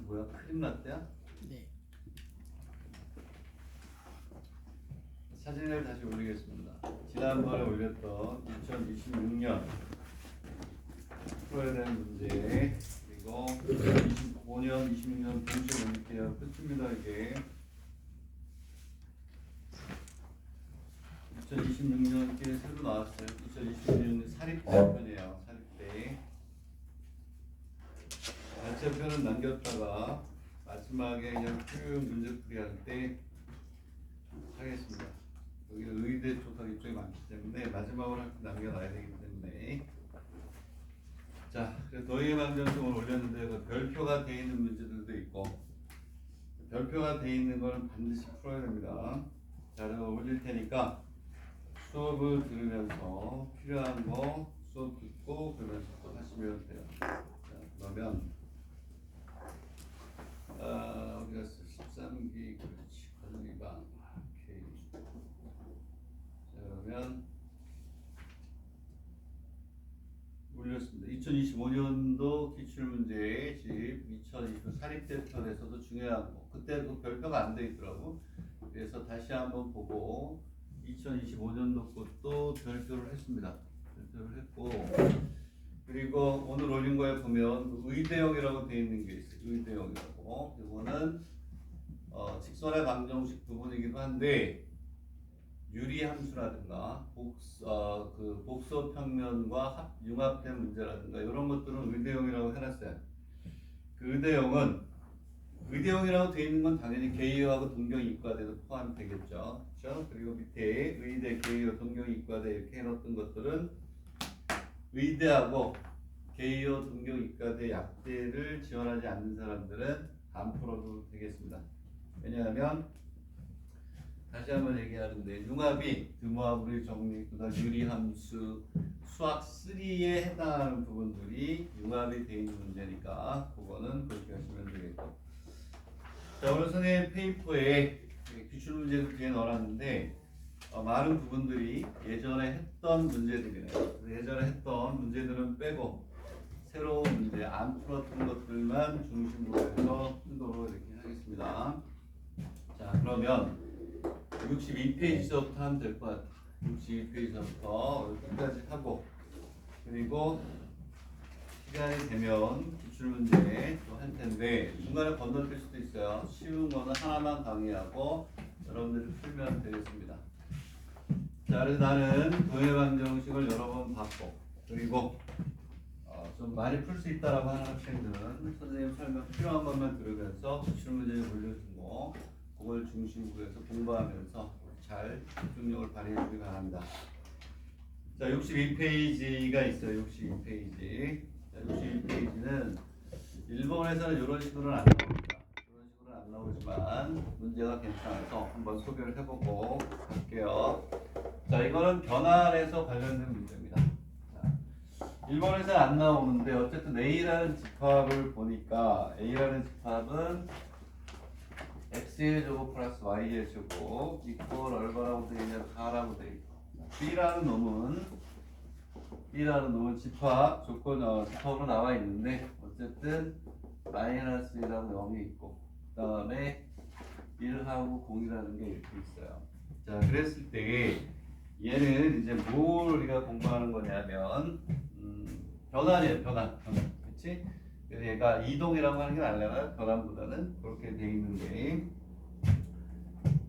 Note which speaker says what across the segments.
Speaker 1: 뭐야? 큰일 났대야?
Speaker 2: 네.
Speaker 1: 사진을 다시 올리겠습니다. 지난번에 올렸던 2026년 풀어야 되는 문제, 그리고 2025년, 26년 동시에 올릴게요. 끝입니다. 이게 2026년께 새로 나왔어요. 2026년 사립대편이에요. 사립대. 발제편은 남겼다가 마지막에 그냥 쭉 문제풀이 할 때 하겠습니다. 여기 의대 쪽 이쪽이 많기 때문에 마지막으로 남겨놔야 되기 때문에. 자, 더위의 방정식을 올렸는데 그 별표가 되어 있는 문제들도 있고, 별표가 되어 있는 거는 반드시 풀어야 됩니다. 자, 제가 올릴 테니까 수업을 들으면서 필요한 거 수업 듣고 그러면서 또 하시면 돼요. 자, 그러면 우리가 13기 그렇지 관리방 오케이. 자, 그러면 올렸습니다. 2025년도 기출문제 집 2020 사립대편에서도 중요한 거 그때 그 별표가 안 돼 있더라고. 그래서 다시 한번 보고 2025년도 것도 별표를 했습니다. 별표를 했고, 그리고 오늘 올린 거에 보면 의대형이라고 되어 있는 게 있어요. 의대형이라고. 이거는 직선의 방정식 부분이기도 한데 유리함수라든가 복소 평면과 융합된 문제라든가 이런 것들은 의대형이라고 해놨어요. 그 의대형이라고 되어 있는 건 당연히 개요하고 동경이과대도 포함이 되겠죠. 그렇죠? 그리고 밑에 의대, 개요, 동경이과대 이렇게 해놓던 것들은 의대하고 개요, 동경이과대 약대를 지원하지 않는 사람들은 안 풀어도 되겠습니다. 왜냐하면 다시 한번 얘기하는데 융합이 드모아브리 정리, 그다음 유리함수, 수학 3에 해당하는 부분들이 융합이 되어 있는 문제니까 그거는 그렇게 하시면 되겠고. 자, 오늘 선생님 페이퍼에 기출문제를 뒤에 넣어놨는데 많은 부분들이 예전에 했던 문제들이네요. 예전에 했던 문제들은 빼고 새로운 문제, 안 풀었던 것들만 중심으로 해서 풀도록 이렇게 하겠습니다. 자, 그러면 62페이지부터 하면 될 것 같아요. 62페이지부터 끝까지 하고, 그리고 시간이 되면 기출문제 또 할 텐데 중간에 건너뛸 수도 있어요. 쉬운 거는 하나만 강의하고 여러분들이 풀면 되겠습니다. 자, 그래서 나는 동해방정식을 여러 번 봤고, 그리고 좀 많이 풀 수 있다라고 하는 학생들은 선생님 설명 필요한 것만 들으면서 기출문제를 올려주고 그걸 중심으로 해서 공부하면서 잘 집중력을 발휘해 주기 바랍니다. 자, 62페이지가 있어요. 62페이지. 자, 62페이지는 일본에서는 이런 식으로는 안 나옵니다. 이런 식으로는 안 나오지만 문제가 괜찮아서 한번 소개를 해보고 갈게요. 자, 이거는 변환에서 관련된 문제입니다. 자, 일본에서는 안 나오는데 어쨌든 A라는 집합을 보니까 A라는 집합은 x의 제곱 플러스 y의 제곱 이퀄 얼마라고 되어 있냐 4라고 되어 있고, B라는 놈은 집합 집합으로 나와 있는데 어쨌든 마이너스 1하고 0이 있고 그 다음에 1하고 0이라는 게 이렇게 있어요. 자, 그랬을 때 얘는 이제 뭘 우리가 공부하는 거냐면 변환이에요. 변환. 그치? 그래서 얘가 이동이라고 하는 게 아니라 변환보다는 그렇게 돼 있는데,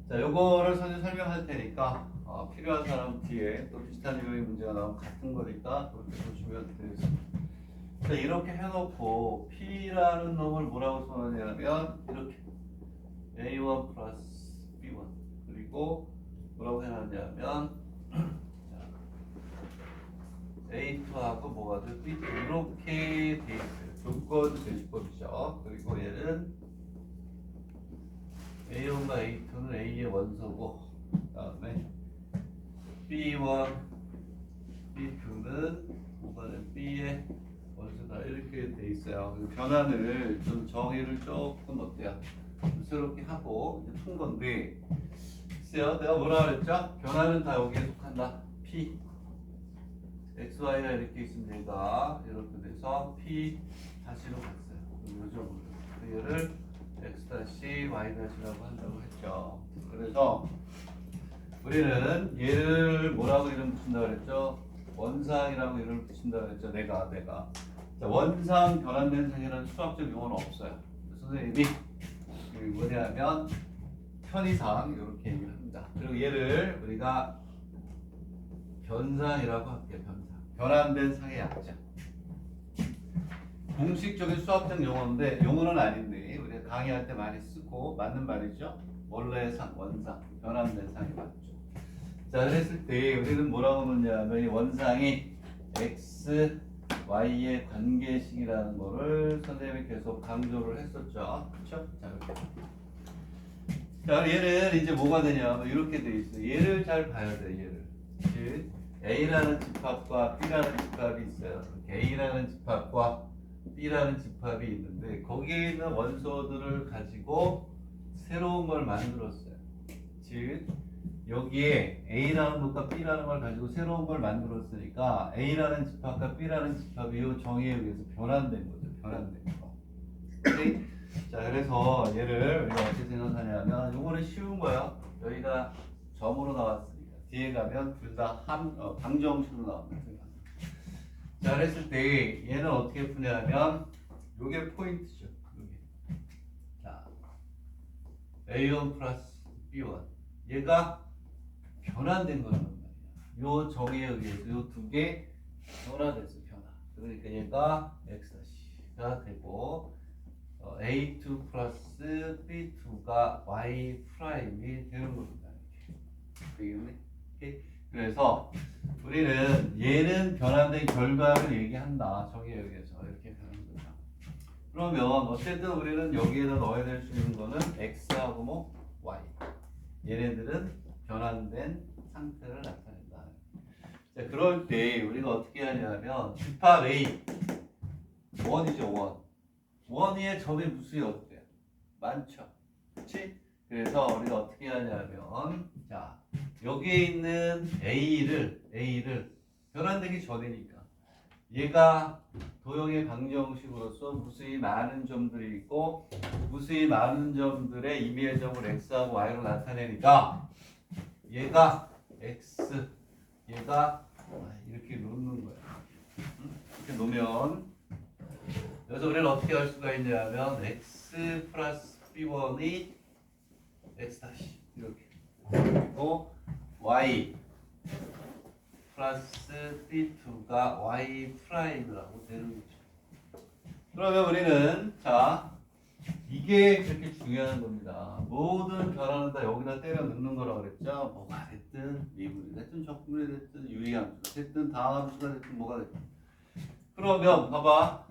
Speaker 1: 자, 요거를 선생님 설명할 테니까 필요한 사람 뒤에 또 비슷한 유형의 문제가 나오면 같은 거니까 그렇게 보시면 되겠습니다. 자, 이렇게 해놓고 P라는 놈을 뭐라고 써놨냐면 이렇게 A1 플러스 B1 그리고 뭐라고 해놨냐면 A2하고 뭐가 돼? B2 이렇게 돼 있어요. 조건 대시법이죠. 그리고 얘는 A1과 A2는 A의 원소고 그 다음에 B1, B2는 뭐가 돼? B의 원소다 이렇게 돼 있어요. 변환을 좀 정의를 조금 어때요? 좀 새롭게 하고 이제 푼 건데 글쎄요, 내가 뭐라 그랬죠? 변화는 다 여기에 속한다. P x, y가 이렇게 있으면 얘가 이렇게 돼서 P 다시로 갔어요. 요즘 얘를 x 다시 y 다시라고 한다고 했죠. 그래서 우리는 얘를 뭐라고 이름 붙인다고 그랬죠? 원상이라고 이름을 붙인다고 그랬죠. 내가. 자, 원상 변환된 상이라는 수학적 용어는 없어요. 선생님이 뭐냐면 편의상 이렇게 얘기를 합니다. 그리고 얘를 우리가 변상이라고 할게요. 변환된 상의 약자. 공식적인 수학적 용어인데 용어는 아닌데 우리가 강의할 때 많이 쓰고 맞는 말이죠. 원래의 상, 원상, 변환된 상이 맞죠. 자, 그랬을 때 우리는 뭐라고 묻냐면 이 원상이 x, y의 관계식이라는 거를 선생님이 계속 강조를 했었죠. 그렇죠? 자, 이렇게. 자, 얘는 이제 뭐가 되냐? 이렇게 돼 있어. 얘를 잘 봐야 돼. 얘를. 즉 A라는 집합과 B라는 집합이 있어요. A라는 집합과 B라는 집합이 있는데 거기에 있는 원소들을 가지고 새로운 걸 만들었어요. 즉 여기에 A라는 것과 B라는 걸 가지고 새로운 걸 만들었으니까 A라는 집합과 B라는 집합이 이 정의에 의해서 변환된 거죠. 변환된 거. 오케이? 자, 그래서 얘를 우리가 어떻게 생각하냐면 요거는 쉬운 거예요. 여기가 점으로 나왔으니까 뒤에 가면 둘 다 방정식으로 나옵니다. 자, 그랬을 때 얘는 어떻게 푸냐면 요게 포인트죠. 요게. 자, A1 플러스 B1 얘가 변환된 거란 말이야. 요 정의에 의해서 요 두 개 변화됐어. 변화. 그러니까 얘가 X가 되고 A2 플러스 B2가 Y 프라임이 되는 겁니다. 이렇게. 그래서 우리는 얘는 변환된 결과를 얘기한다. 정의에 의해서 이렇게 되는 거죠. 그러면 어쨌든 우리는 여기에다 넣어야 될 수 있는 거는 X하고 뭐 Y. 얘네들은 변환된 상태를 나타낸다. 자, 그럴 때 우리가 어떻게 하냐면 집합 A 원이죠. 원의 점의 무수히 어때요? 많죠. 그렇지? 그래서 우리가 어떻게 하냐면 자, 여기에 있는 A를 변환되기 전이니까 얘가 도형의 방정식으로서 무수히 많은 점들이 있고 무수히 많은 점들의 임의의 점을 X하고 Y로 나타내니까 얘가 X, 얘가 Y 이렇게 놓는 거야. 이렇게 놓으면 여기서 우리는 어떻게 할 수가 있냐면 X 플러스 B1이 X 다시 이렇게 그리고 Y 플러스 B2가 Y 프라임이라고 되는 거죠. 그러면 우리는 자 이게 그렇게 중요한 겁니다. 모든 변화는 다 여기다 때려 넣는 거라고 그랬죠. 뭐가 됐든 미분이 됐든 적분이 됐든 유리함수가 됐든 다함수가 됐든 뭐가 됐든. 그러면 봐봐.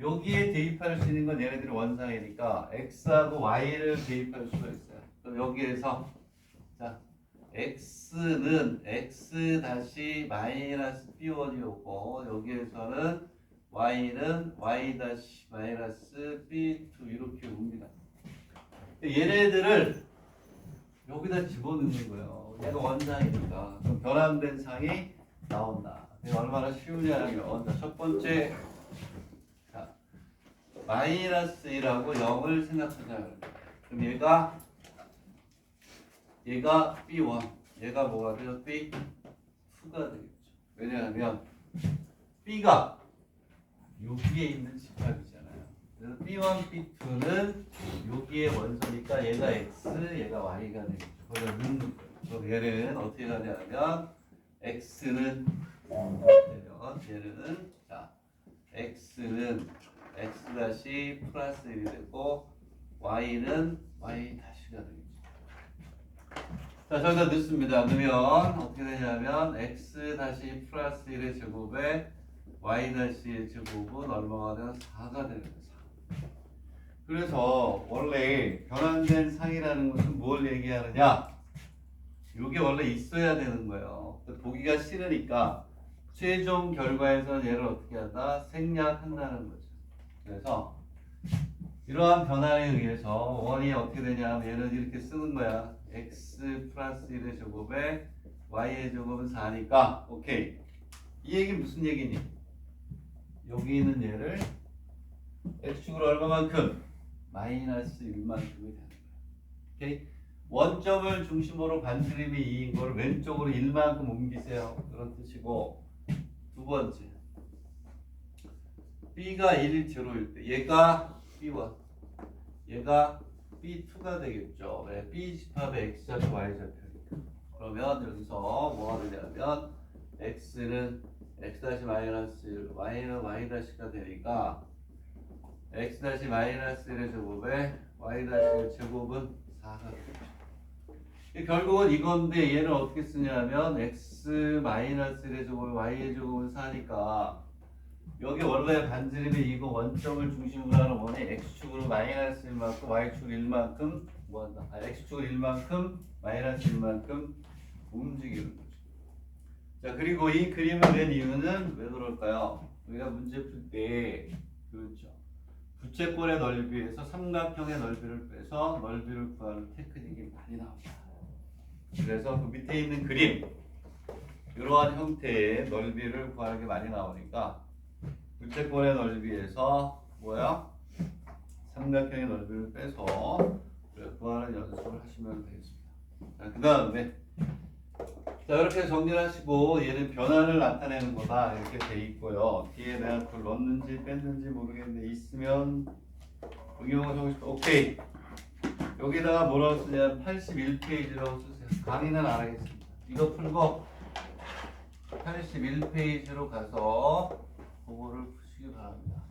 Speaker 1: 여기에 대입할 수 있는 건 얘네들이 원상이니까 X하고 Y를 대입할 수가 있어요. 그럼 여기에서 자 X는 X 다시 마이너스 B1이 오고 여기에서는 Y는 Y 다시 마이너스 B2 이렇게 옵니다. 얘네들을 여기다 집어넣는 거예요. 얘가 원상이니까. 그럼 변환된 상이 나온다. 이게 얼마나 쉬우냐면 첫 번째 자, 마이너스 1하고 0을 생각하자. 그럼 얘가 B1, 얘가 뭐가 되죠? B2가 되겠죠. 왜냐하면 B가 여기에 있는 집합이잖아요. 그래서 B1, B2는 여기에 원소니까 얘가 X, 얘가 Y가 되겠죠. 그걸 넣는 거예요. 그럼 얘는 어떻게 하냐면 X는 얘는 자 X는 X 다시 플러스 1이 되고 Y는 Y 다시가 되겠죠. 자, 저기다 넣습니다. 넣으면 어떻게 되냐면 x 다시 플러스 1의 제곱에 y 다시의 제곱은 얼마가 되면 4가 되는 거예요. 4. 그래서 원래 변환된 상이라는 것은 뭘 얘기하느냐? 이게 원래 있어야 되는 거예요. 보기가 싫으니까 최종 결과에서 얘를 어떻게 한다? 생략한다는 거죠. 그래서 이러한 변화에 의해서 원이 어떻게 되냐면 얘는 이렇게 쓰는 거야. x 플러스 1의 제곱에 y의 제곱은 4니까 오케이. 이 얘기는 무슨 얘기니? 여기 있는 얘를 x축으로 얼마만큼? 마이너스 1만큼이 되는 거야. 오케이? 원점을 중심으로 반지름이 2인 걸 왼쪽으로 1만큼 옮기세요. 그런 뜻이고, 두 번째 B가 1, 0일 때 얘가 B1, 얘가 B2가 되겠죠. 왜? B 집합의 X좌표, Y좌표니까. 그러면 여기서 뭐가 되냐면 X는 X-1, Y는 Y-가 되니까 X-1의 제곱에 Y-의 제곱은 4가 되겠죠. 결국은 이건데 얘는 어떻게 쓰냐면 X-1의 제곱에 Y의 제곱은 4니까 여기 원래 반지름이 이거 원점을 중심으로 하는 원이 X축으로 마이너스 1만큼 Y축 1만큼 뭐한다? X축을 1만큼 마이너스 1만큼 움직이는 거죠. 자, 그리고 이 그림을 낸 이유는 왜 그럴까요? 우리가 문제 풀 때 그렇죠. 부채꼴의 넓이에서 삼각형의 넓이를 빼서 넓이를 구하는 테크닉이 많이 나옵니다. 그래서 그 밑에 있는 그림 이러한 형태의 넓이를 구하는 게 많이 나오니까 부채꼴의 넓이에서 뭐야? 삼각형의 넓이를 빼서 구하는 연습을 하시면 되겠습니다. 자, 그 다음에 자, 이렇게 정리를 하시고 얘는 변화를 나타내는 거다 이렇게 돼 있고요. 뒤에 내가 그걸 넣었는지 뺐는지 모르겠는데 있으면 응용을 하고 싶다. 오케이. 여기다가 뭐라고 쓰냐면 81페이지라고 쓰세요. 강의는 안 하겠습니다. 이거 풀고 81페이지로 가서 그거를 푸시기 바랍니다.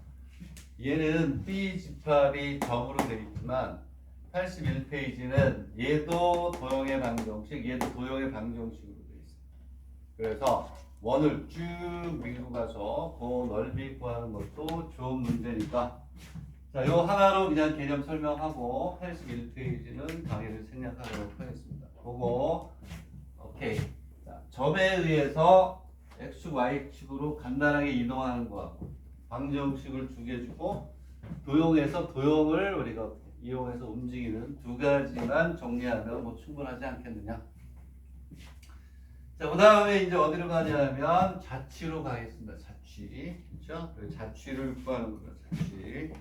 Speaker 1: 얘는 B 집합이 점으로 되어 있지만 81페이지는 얘도 도형의 방정식, 얘도 도형의 방정식으로 되어 있어요. 그래서 원을 쭉 밀고 가서 그 넓이 구하는 것도 좋은 문제니까 자, 요 하나로 그냥 개념 설명하고 81페이지는 강의를 생략하도록 하겠습니다. 그거 오케이. 자, 점에 의해서 X축, Y축으로 간단하게 이동하는 거하고 방정식을 주게 도형에서 도형을 우리가 이용해서 움직이는 두 가지만 정리하면 뭐 충분하지 않겠느냐. 자, 그 다음에 이제 어디로 가냐면 자취로 가겠습니다. 자취. 그렇죠? 자취를 구하는 거예요. 자취.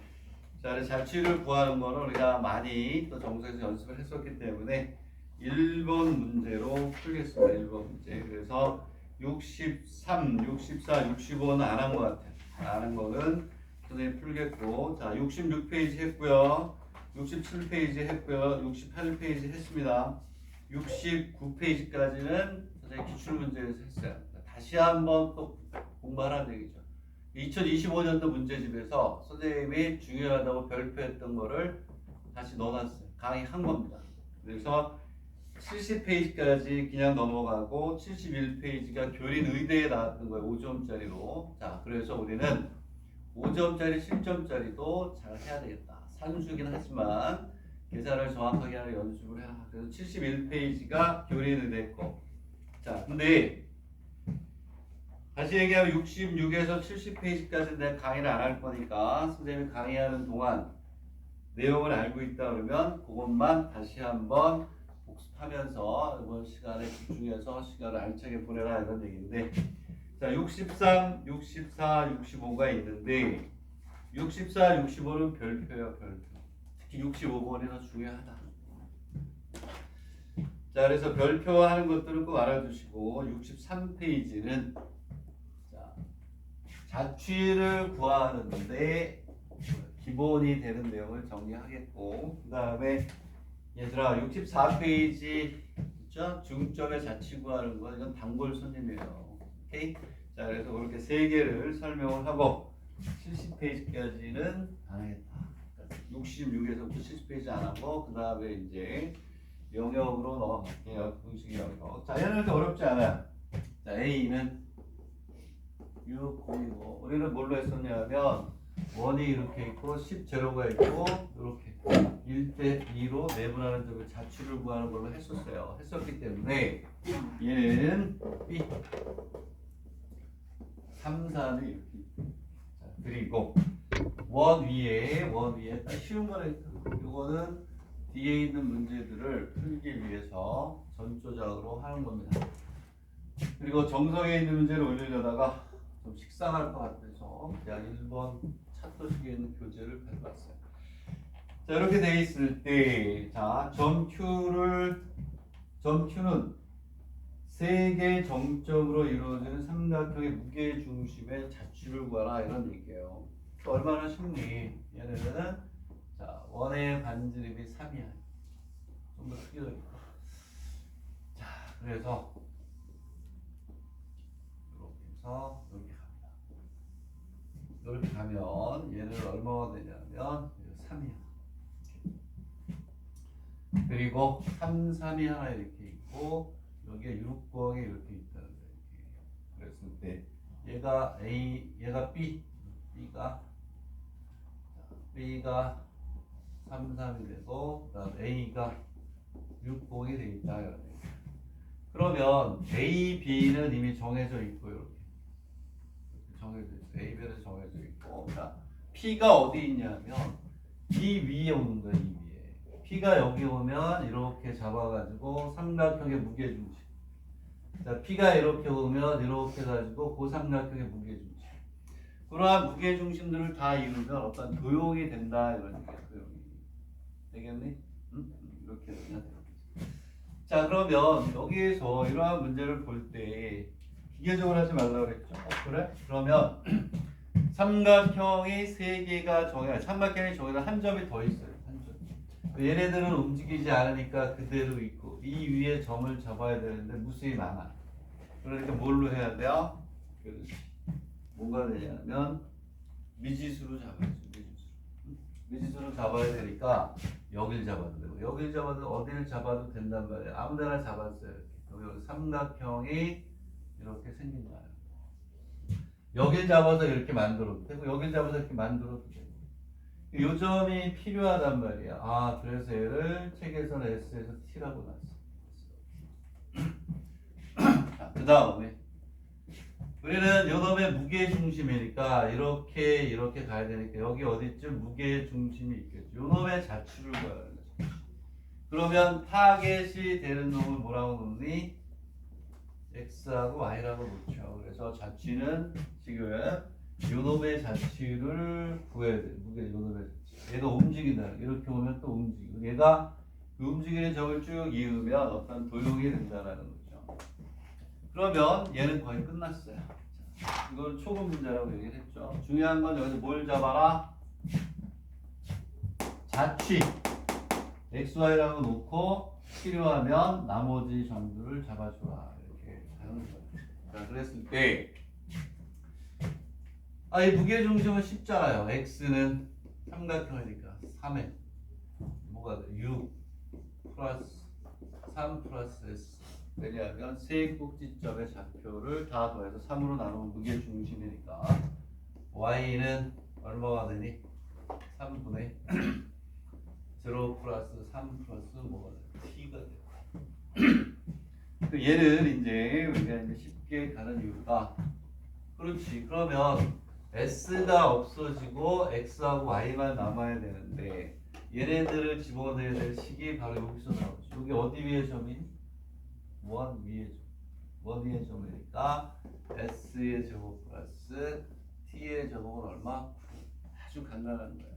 Speaker 1: 자, 자취를 구하는 거는 우리가 많이 또 정서에서 연습을 했었기 때문에 1번 문제로 풀겠습니다. 1번 문제. 그래서 63, 64, 65는 안 한 것 같아요. 안 한 거는 선생님 풀겠고, 자, 66페이지 했고요. 67페이지 했고요. 68페이지 했습니다. 69페이지까지는 선생님 기출문제에서 했어요. 다시 한번 또 공부하라는 얘기죠. 2025년도 문제집에서 선생님이 중요하다고 별표했던 거를 다시 넣어놨어요. 강의한 겁니다. 그래서 70페이지까지 그냥 넘어가고 71페이지가 교린 의대에 나왔던 거예요. 5점짜리로. 자, 그래서 우리는 5점짜리, 7점짜리도 잘 해야 되겠다. 산수긴 하지만 계산을 정확하게 하는 연습을 해야. 그래서 71페이지가 교린 의대 거. 자, 근데 다시 얘기하면 66에서 70페이지까지 내가 강의를 안 할 거니까 선생님이 강의하는 동안 내용을 알고 있다 그러면 그것만 다시 한번 복습하면서 이번 시간에 집중해서 시간을 알차게 보내라 이런 얘기인데, 자, 63, 64, 65가 있는데 64, 65는 별표예요. 별표. 특히 65번이 더 중요하다. 자, 그래서 별표하는 것들은 꼭 알아두시고 63페이지는 자취를 구하는데 기본이 되는 내용을 정리하겠고, 그 다음에 얘들아 64페이지 있죠? 중점의 자취 구하는 거 이건 단골 손님이에요. 오케이? 자, 그래서 그렇게 세 개를 설명을 하고 70페이지까지는 안 하겠다. 66에서부터 70페이지 안 하고 그 다음에 이제 영역으로 넘어갈게요. 공식 영역. 자, 얘는 그렇게 어렵지 않아요. 자, A는 6, 0이고 우리는 뭘로 했었냐면 원이 이렇게 있고 10 제로가 있고 이렇게 1대 2로 내분하는 점을 자취를 구하는 걸로 했었기 때문에 얘는 B 3, 4는 이렇게. 자, 그리고 원 위에 딱 쉬운 거는 이거는 뒤에 있는 문제들을 풀기 위해서 전조작으로 하는 겁니다. 그리고 정성에 있는 문제를 올리려다가 좀 식상할 것 같아서 그냥 1번 차트식에 있는 교재를 가져왔어요. 자, 이렇게 돼 있을 때, 자, 점 Q는 세 개 점점으로 이루어지는 삼각형의 무게 중심의 자취를 구하라 이런 얘기예요. 얼마나 쉽니? 얘네들은 자, 원의 반지름이 3이야. 좀 더 크게 되니까. 자, 그래서 이렇게 해서 이렇게 갑니다. 이렇게 가면 얘는 얼마가 되냐면 3이야. 그리고 3, 3이 하나 이렇게 있고 여기에 6, 9이 이렇게 있다는 거예요. 이렇게. 그랬을 때 얘가 A, 얘가 B, B가 3, 3이 되고 그다음 A가 6, 9이 되어 있다. 그러면 A, B는 이미 정해져 있고 이렇게 정해져 있어. A, B는 정해져 있고 자, P가 어디 있냐면 이 위에 오는 거야. 이 위에. P가 여기 오면 이렇게 잡아가지고 삼각형의 무게중심. 자, P가 이렇게 오면 이렇게 가지고 그 삼각형의 무게중심. 그러한 무게중심들을 다 이루면 어떤 도형이 된다 이런 얘기야. 도형이. 되겠니? 응? 이렇게 되면 되겠지. 자, 그러면 여기에서 이러한 문제를 볼 때 기계적으로 하지 말라고 그랬죠. 그래? 그러면 삼각형이 세 개가 삼각형이 정해져 한 점이 더 있어요. 한 점. 얘네들은 움직이지 않으니까 그대로 있고 이 위에 점을 잡아야 되는데 무수히 많아. 그러니까 뭘로 해야 돼요? 뭐가 되냐면 미지수로 잡아야죠. 미지수로 잡아야 되니까 여길 잡아도 되고 여길 잡아도 어디를 잡아도 된단 말이에요. 아무데나 잡았어요. 여기 삼각형이 이렇게 생긴 거예요. 여길 잡아서 이렇게 만들어도 되고 여길 잡아서 이렇게 만들어도 되고 요 점이 필요하단 말이야. 아, 그래서 얘를 책에서는 S에서 T라고 놨어. 자, 그 다음에 우리는 요놈의 무게중심이니까 이렇게 가야 되니까 여기 어디쯤 무게중심이 있겠죠. 요놈의 자취를 구하는 거죠. 그러면 타겟이 되는 놈을 뭐라고 놓니? X하고 Y라고 놓죠. 그래서 자취는 지금 요놈의 자취를 구해야 돼. 요놈의 자취. 얘가 움직인다. 이렇게 오면 또 움직이고 얘가 그 움직이는 점을 쭉 이으면 어떤 도형이 된다는 거죠. 그러면 얘는 거의 끝났어요. 자, 이걸 초급 문제라고 얘기를 했죠. 중요한 건 여기서 뭘 잡아라? 자취. XY라고 놓고 필요하면 나머지 점들을 잡아주라. 이렇게 하는 거예요. 자, 그랬을 때 이 무게중심은 쉽잖아요. X는 삼각형이니까 3에 뭐가 돼? 6 플러스 3 플러스 S. 왜냐하면 세 꼭지점의 좌표를 다 더해서 3으로 나누면 무게중심이니까 Y는 얼마가 되니? 3분의 0 플러스 3 플러스 뭐가 돼? T가 돼. 얘는 이제 우리가 이제 쉽게 가는 이유가 그렇지. 그러면 S가 없어지고 X하고 Y만 남아야 되는데 얘네들을 집어넣어야 될 식이 바로 여기서 나오죠. 여기 어디 위에 점이? 원 위에 점. 원 위에 점이니까 S의 제곱 플러스 T의 제곱은 얼마? 9. 아주 간단한 거예요.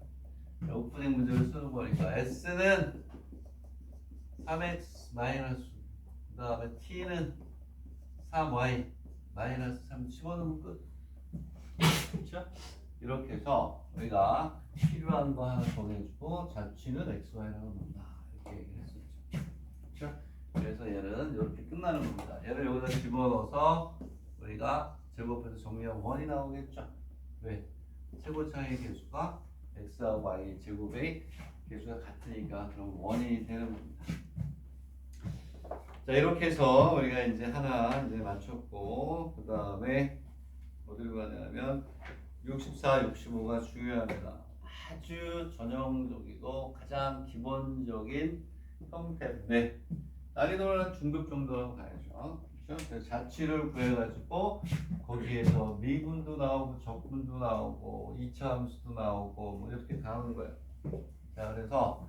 Speaker 1: 오프닝 문제를 쓰는 거니까 S는 3x 마이너스 그 다음에 T는 3y 마이너스 3 집어넣으면 끝. 그렇죠? 이렇게 해서 우리가 필요한 거 하나 정해주고 자취는 XY라고 놓는다. 이렇게 얘기를 했었죠. 그렇죠? 그래서 얘는 이렇게 끝나는 겁니다. 얘를 여기다 집어넣어서 우리가 제곱해서 정리하면 1이 나오겠죠? 왜? 최고차의 개수가 X하고 Y 제곱의 개수가 같으니까 그럼 1이 되는 겁니다. 자, 이렇게 해서 우리가 이제 하나 이제 맞췄고 그 다음에 어디로 가냐면 64, 65가 중요합니다. 아주 전형적이고 가장 기본적인 형태인데 난이도는 중급 정도라고 가야죠. 그렇죠? 그래서 자취를 구해가지고 거기에서 미분도 나오고 적분도 나오고 2차 함수도 나오고 뭐 이렇게 가는 거예요. 자, 그래서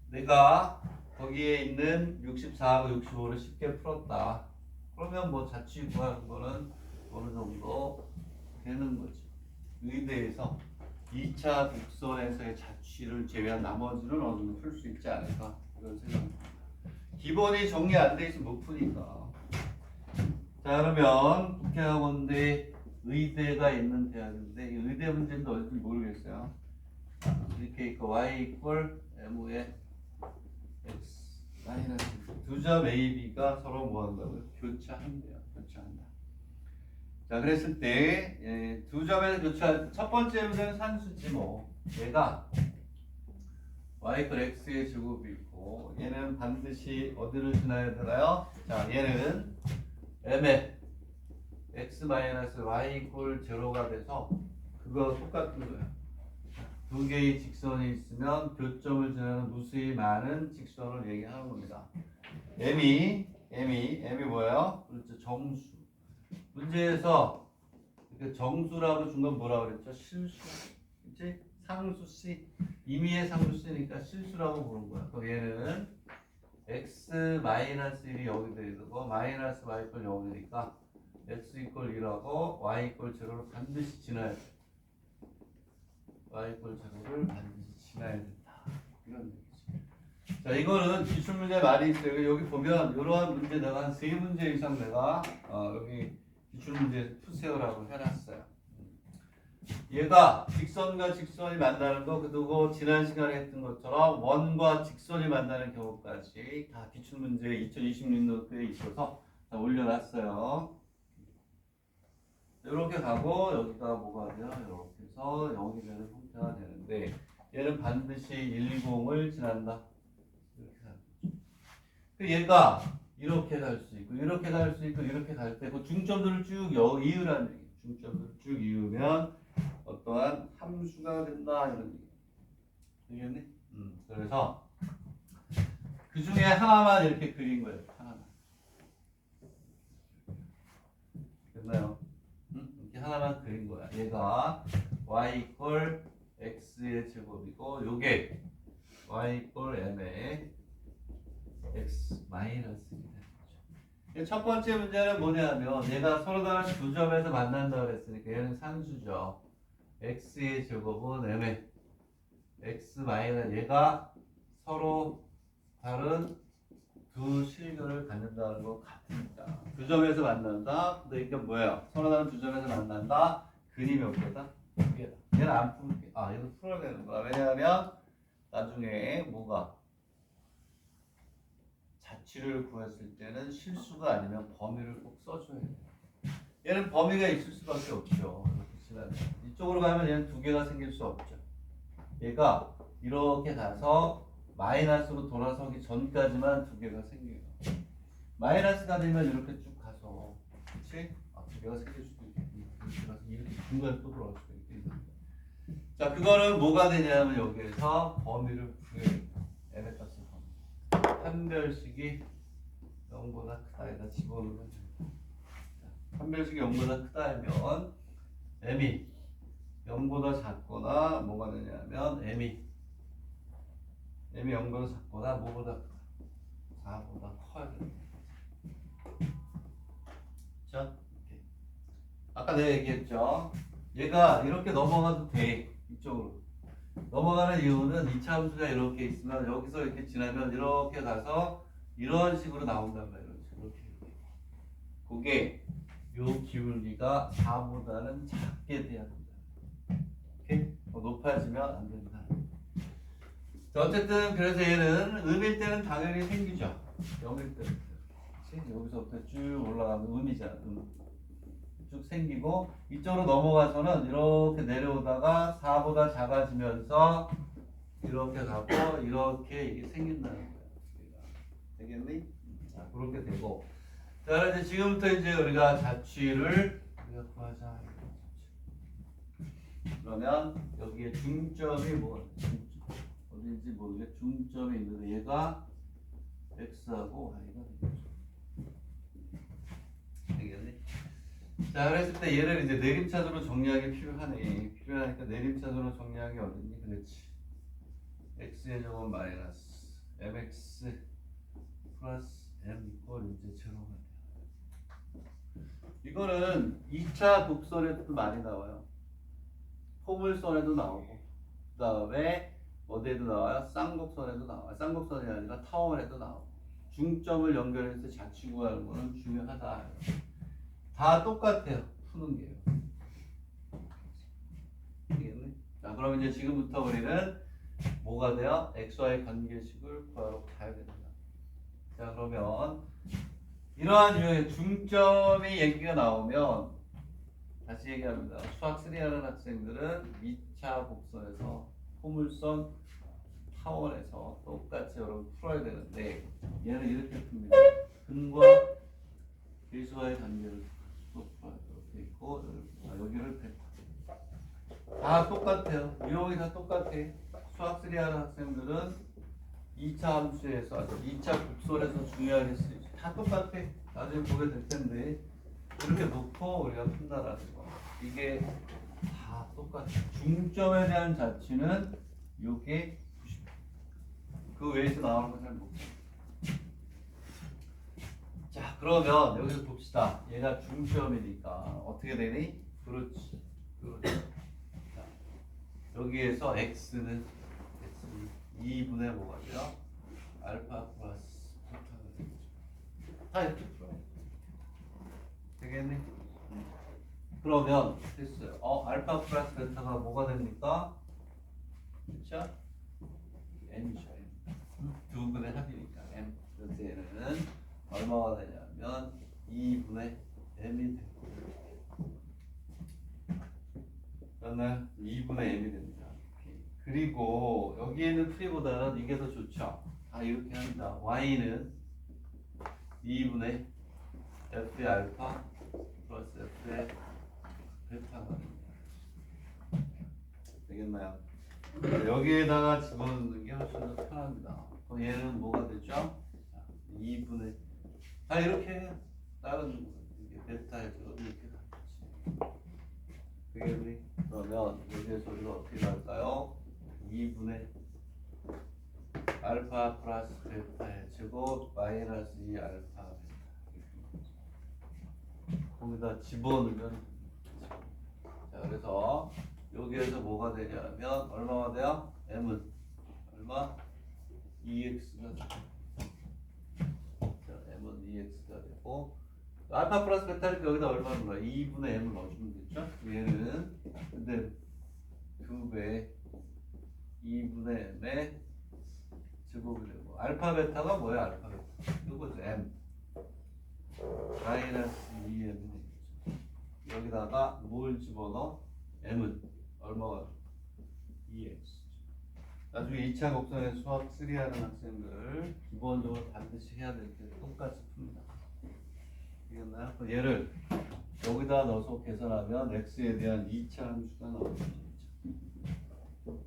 Speaker 1: 내가 거기에 있는 64하고 65를 쉽게 풀었다. 그러면 뭐 자취 구하는 거는 어느 정도 되는 거죠. 의대에서 2차 곡선에서의 자취를 제외한 나머지는 어느 정도 풀 수 있지 않을까 그런 생각입니다. 기본이 정리 안 돼 있으면 못 푸니까. 자 그러면 국회학원대 의대가 있는 대학인데 이 의대 문제인지 어딘지 모르겠어요. 이렇게 있고 y 이퀄 m의 x 마이너스 두 점 a, b가 서로 뭐 한다고요? 교차한대요. 교차한다. 자 그랬을 때 두 점에서 교차할 첫 번째 문제는 산수지 뭐 얘가 y 이퀄 x의 제곱이 있고 얘는 반드시 어디를 지나야 되나요? 자 얘는 m의 x 마이너스 y 이퀄 제로가 돼서 그거 똑같은 거야. 두 개의 직선이 있으면 교점을 지나는 무수히 많은 직선을 얘기하는 겁니다. m이 뭐예요? 그렇죠. 정수. 문제에서 정수라고 준 건 뭐라고 그랬죠? 실수. 그치? 상수 C. 임의의 상수 C니까 실수라고 부른 거야. 그럼 얘는 x 마이너스 1이 여기 되고 마이너스 y 이퀄 여기 되니까 x 이퀄 1하고 y 이퀄 제로를 반드시 지나야 돼. y 이퀄 제로를 반드시 지나야 된다. 이런 얘기죠. 자 이거는 기출문제 많이 있어요. 여기 보면 이러한 문제 내가 한 3문제 이상 내가 여기 기출문제 푸세요라고 해놨어요. 얘가 직선과 직선이 만나는 거 그리고 지난 시간에 했던 것처럼 원과 직선이 만나는 경우까지 다 기출문제 2026년도에 있어서 다 올려놨어요. 이렇게 가고 여기가 뭐가 돼요? 이렇게 해서 여기 되는 형태가 되는데 얘는 반드시 120을 지난다. 이렇게 가는 거죠. 얘가 이렇게 갈 수 있고 이렇게 갈 수 있고 이렇게 갈 때 그 중점들을 쭉 이으라는 얘기예요. 중점들을 쭉 이으면 어떠한 함수가 된다 이런 얘기. 되겠니? 그래서 그 중에 하나만 이렇게 그린 거예요. 하나만. 됐나요? 이렇게 하나만 그린 거야. 얘가 y 이퀄 x의 제곱이고 요게 y 이퀄 m의 x 마이너스 1. 첫 번째 문제는 뭐냐면 얘가 서로 다른 두 점에서 만난다고 그랬으니까 얘는 산수죠. x의 제곱은 m의 x 마이너스 얘가 서로 다른 두 실근을 갖는다는 것 같으니까 두 점에서 만난다. 근데 이게 뭐예요? 서로 다른 두 점에서 만난다. 근이 몇 개다? 두 개다. 얘는 안 풀게. 얘도 풀어야 되는 거야. 왜냐하면 나중에 뭐가 자취를 구했을 때는 실수가 아니면 범위를 꼭 써줘야 돼요. 얘는 범위가 있을 수밖에 없죠. 이쪽으로 가면 얘는 두 개가 생길 수 없죠. 얘가 이렇게 가서 마이너스로 돌아서기 전까지만 두 개가 생겨요. 마이너스가 되면 이렇게 쭉 가서, 그렇지? 두 개가 생길 수도 있고, 이렇게 가서 이렇게 중간에 또 돌아갈 수도 있고. 자, 그거는 뭐가 되냐면 여기에서 범위를 구해요. m의 값을 범위. 판별식이 0보다 크다. 에다 집어넣으면 됩니다. 판별식이 0보다 크다면 m이 0보다 작거나 뭐가 되냐면 m이 0보다 작거나 뭐보다 크다. 4보다 커야 됩니다. 자, 이렇게. 아까 내가 얘기했죠. 얘가 이렇게 넘어가도 돼. 이쪽으로. 넘어가는 이유는 2차 함수가 이렇게 있으면 여기서 이렇게 지나면 이렇게 가서 이런 식으로 나온단 말이에요. 이렇게. 그게 요 기울기가 4보다는 작게 돼야 된다. 오케이? 높아지면 안 된다. 자, 어쨌든 그래서 얘는 음일 때는 당연히 생기죠. 0일 때는. 여기서부터 쭉 올라가면 음이잖아. 쭉 생기고 이쪽으로 넘어가서는 이렇게 내려오다가 4보다 작아지면서 이렇게 가고 이렇게 이게 생긴다는 거야. 되겠니? 자, 그렇게 되고. 자, 이제 지금부터 이제 우리가 자취를 우리가 구하자. 그러면 여기에 중점이 뭐 어딘지 모르겠. 중점이 있는데 얘가 x하고 y가 되겠죠. 되겠니? 자, 그랬을 때 얘를 이제 내림차순으로 정리하기 필요하네. 필요하니까 내림차순으로 정리하기 어딨니? 그렇지. x의 제곱 마이너스 mx 플러스 m 이퀄 이제 제로가 돼요. 이거는 2차 곡선에도 많이 나와요. 포물선에도 나오고 그 다음에 어디에도 나와요? 쌍곡선에도 나와요. 쌍곡선이 아니라 타원에도 나오고 중점을 연결해서 자치 구하는 거는 중요하다. 다 똑같아요. 푸는 게요. 알겠네? 자, 그럼 이제 지금부터 우리는 뭐가 돼요? x와의 관계식을 구하러 가야 됩니다. 자, 그러면 이러한 유형의 중점의 얘기가 나오면 다시 얘기합니다. 수학 3 하는 학생들은 2차 곡선에서 포물선 타원에서 똑같이 여러분 풀어야 되는데 얘는 이렇게 풉니다. 근과 계수와의 관계를 또 풀어야 이렇게 있고 여기를 다 똑같아요. 유형이 다 똑같아. 수학 3 하는 학생들은 2차 함수에서 2차 곡선에서 중요하게 쓰이죠. 다 똑같아. 나중에 보게 될 텐데 이렇게 놓고 우리가 푼다라는 거. 이게 다 똑같아. 중점에 대한 자치는 요게 90. 그 외에서 나오는 건 잘 못. 자, 그러면 여기서 봅시다. 얘가 중점이니까 어떻게 되니? 그렇지. 자, 여기에서 x는 2분의 뭐가 돼요? 알파 플러스 베타가 되겠죠. 다 이렇게 풀어요. 되겠니? 그러면 됐어요. 알파 플러스 베타가 뭐가 됩니까? 그렇죠? m이죠. m. 두 분의 합이니까 m. 그래서 얘는 얼마가 되냐면 2분의 m이 되고 그러면 2분의 m이 됩니다. 그리고 여기에는 프리보다는 이게 더 좋죠. 다 이렇게 합니다. y는 2분의 f의 알파 플러스 f의 베타가 됩니다. 되겠나요? 여기에다가 집어넣는 게 훨씬 더 편합니다. 그럼 얘는 뭐가 되죠? 2분의 다 이렇게 해요. 다른 이게 베타에서 이렇게 가겠지. 되겠니? 그러면 여기에서 우리가 어떻게 할까요? 2분의 알파 플러스 베타의 제곱 마이너스 2 알파 베타 거기다 집어넣으면 자, 그래서 여기에서 뭐가 되냐면 얼마가 돼요? m은 얼마? 2x가 자, m은 2x가 되고 알파 플러스 베타를 여기다 얼마를 넣어요? 2분의 m을 넣어주면 되죠? 얘는 근데 2배 2분의 m의 제곱이 되고 알파 베타가 뭐야? 알파 베타 이거죠. m 마이너스 2m 여기다가 뭘 집어넣어? m은 얼마가? 2x 나중에 2차 곡선의 수학 3 하는 학생들 기본적으로 반드시 해야 될 때 똑같이 풉니다. 되겠나요? 얘를 여기다 넣어서 계산하면 x에 대한 2차 함수가 나옵니다.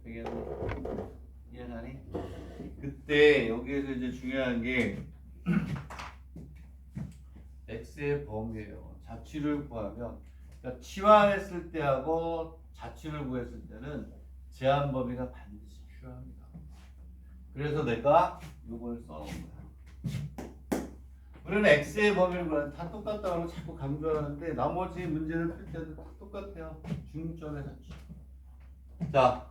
Speaker 1: 되겠나요? 이해하니? 그때 여기에서 이제 중요한 게 x의 범위예요. 자취를 구하면 그러니까 치환했을 때하고 자취를 구했을 때는 제한 범위가 반드시 필요합니다. 그래서 내가 이걸 써놓은 거야. 우리는 x의 범위를 구하는 다 똑같다고 자꾸 강조하는데 나머지 문제를 풀 때도 다 똑같아요. 중점의 자취. 자,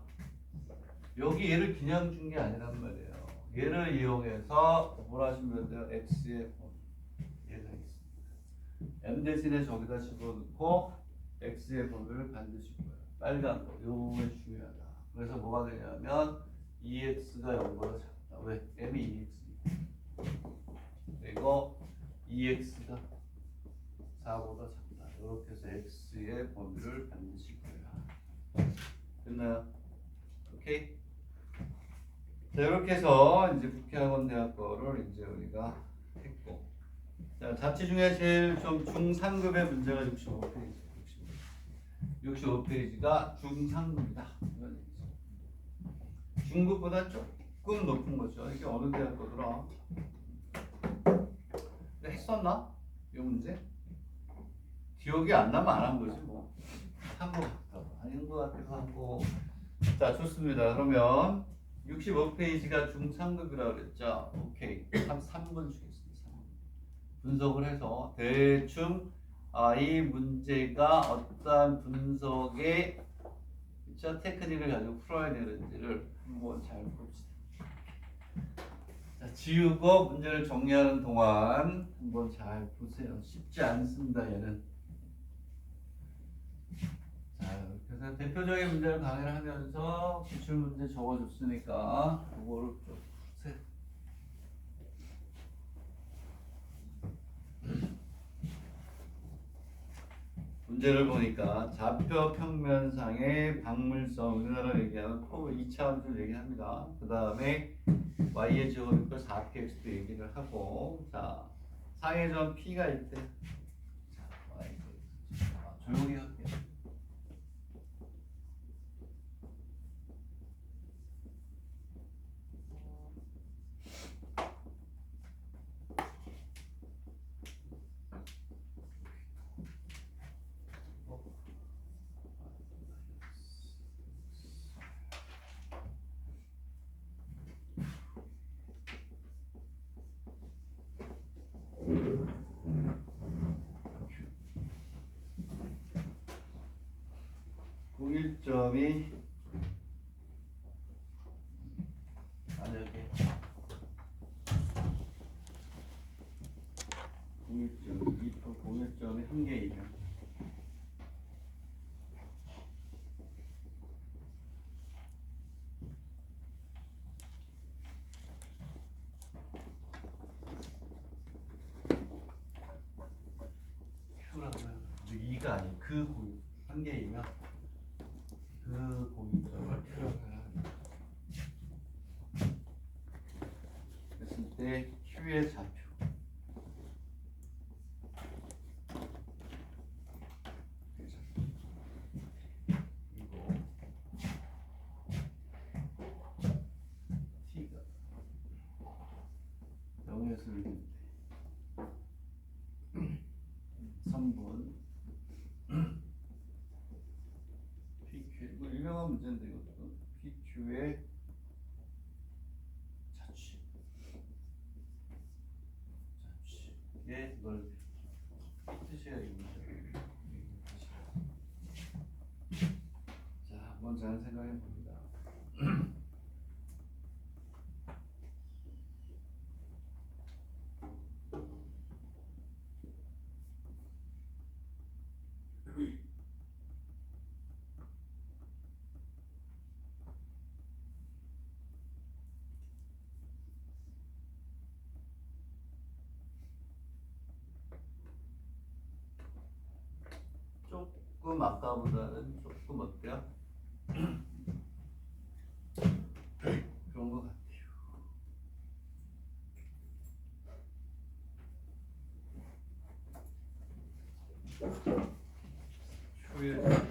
Speaker 1: 여기 얘를 그냥 준 게 아니란 말이에요. 얘를 이용해서 뭘 하시면 돼요? x의 범위. 얘가 있습니다. m 대신에 저기다 집어넣고 x의 범위를 반드시 구해요. 빨간 거. 요게 중요하다. 그래서 뭐가 되냐면 2x가 0보다 작다. 왜? m이 2x니까. 그리고 2x가 4보다 작다. 이렇게 해서 x의 범위를 반드시 구해라. 됐나요? 오케이? 자, 이렇게 해서 이제 국회학원대학 거를 이제 우리가 했고, 자, 자취 중에 제일 좀 중상급의 문제가 65페이지. 65페이지가 중상급이다. 중급보다 조금 높은 거죠. 이게 어느 대학 거더라? 했었나? 이 문제? 기억이 안 나면 안 한 거지 뭐. 한 거 같다고. 아닌 거 같기도 하고. 자, 좋습니다. 그러면 65페이지가 중상급이라고 그랬죠? 오케이. 3번 주겠습니다. 3번. 분석을 해서 대충 이 문제가 어떠한 분석의 저 테크닉을 가지고 풀어야 되는지를 한번 잘 봅시다. 자, 지우고 문제를 정리하는 동안 한번 잘 보세요. 쉽지 않습니다, 얘는. 자, 그래서 대표적인 문제를 강의를 하면서 기출 문제 적어줬으니까 그거를 좀 푸세요. 문제를 보니까 좌표 평면상의 방물성, 우리나라 얘기하는 커브 2차 함수를 얘기합니다. 그 다음에 y의 제곱이니까 4px도 얘기를 하고, 자, 상해점 p가 있대. 자, y 조용히 할게요. 공일점이 만약에 공일점이 한 개이면 Q라고요. 2가 아니고 그 공일 한 개이면 그 공일점을 Q라고 합니다. 그랬을 때 Q의 좌표 이거 T가 0에서 1인데 3분 PQ 이거 유명한 문제인데 이것도 PQ의 자취의 넓이 이 뜻이야 이 문제. 자, 한번 잘 생각해 봅니다. 조금 아까보다는 조금 어때요? 그런 것 같아요. 추의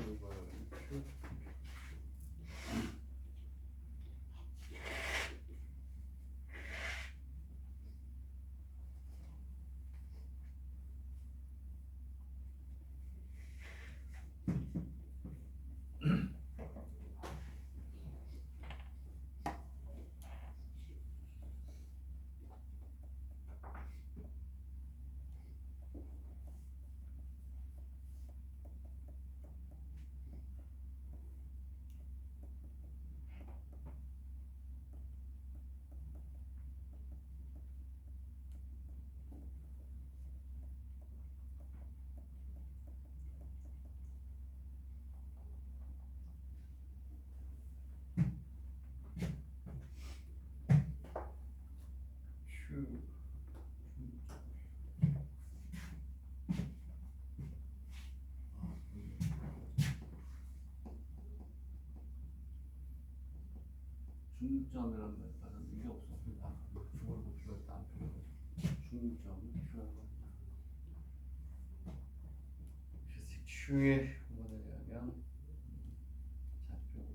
Speaker 1: 중점이라는 말은 이게 없었습니다. 중을 고추가 안 필요해서 중점 Q라고 합니다. 그래서 Q의 뭐에 의하면 좌표가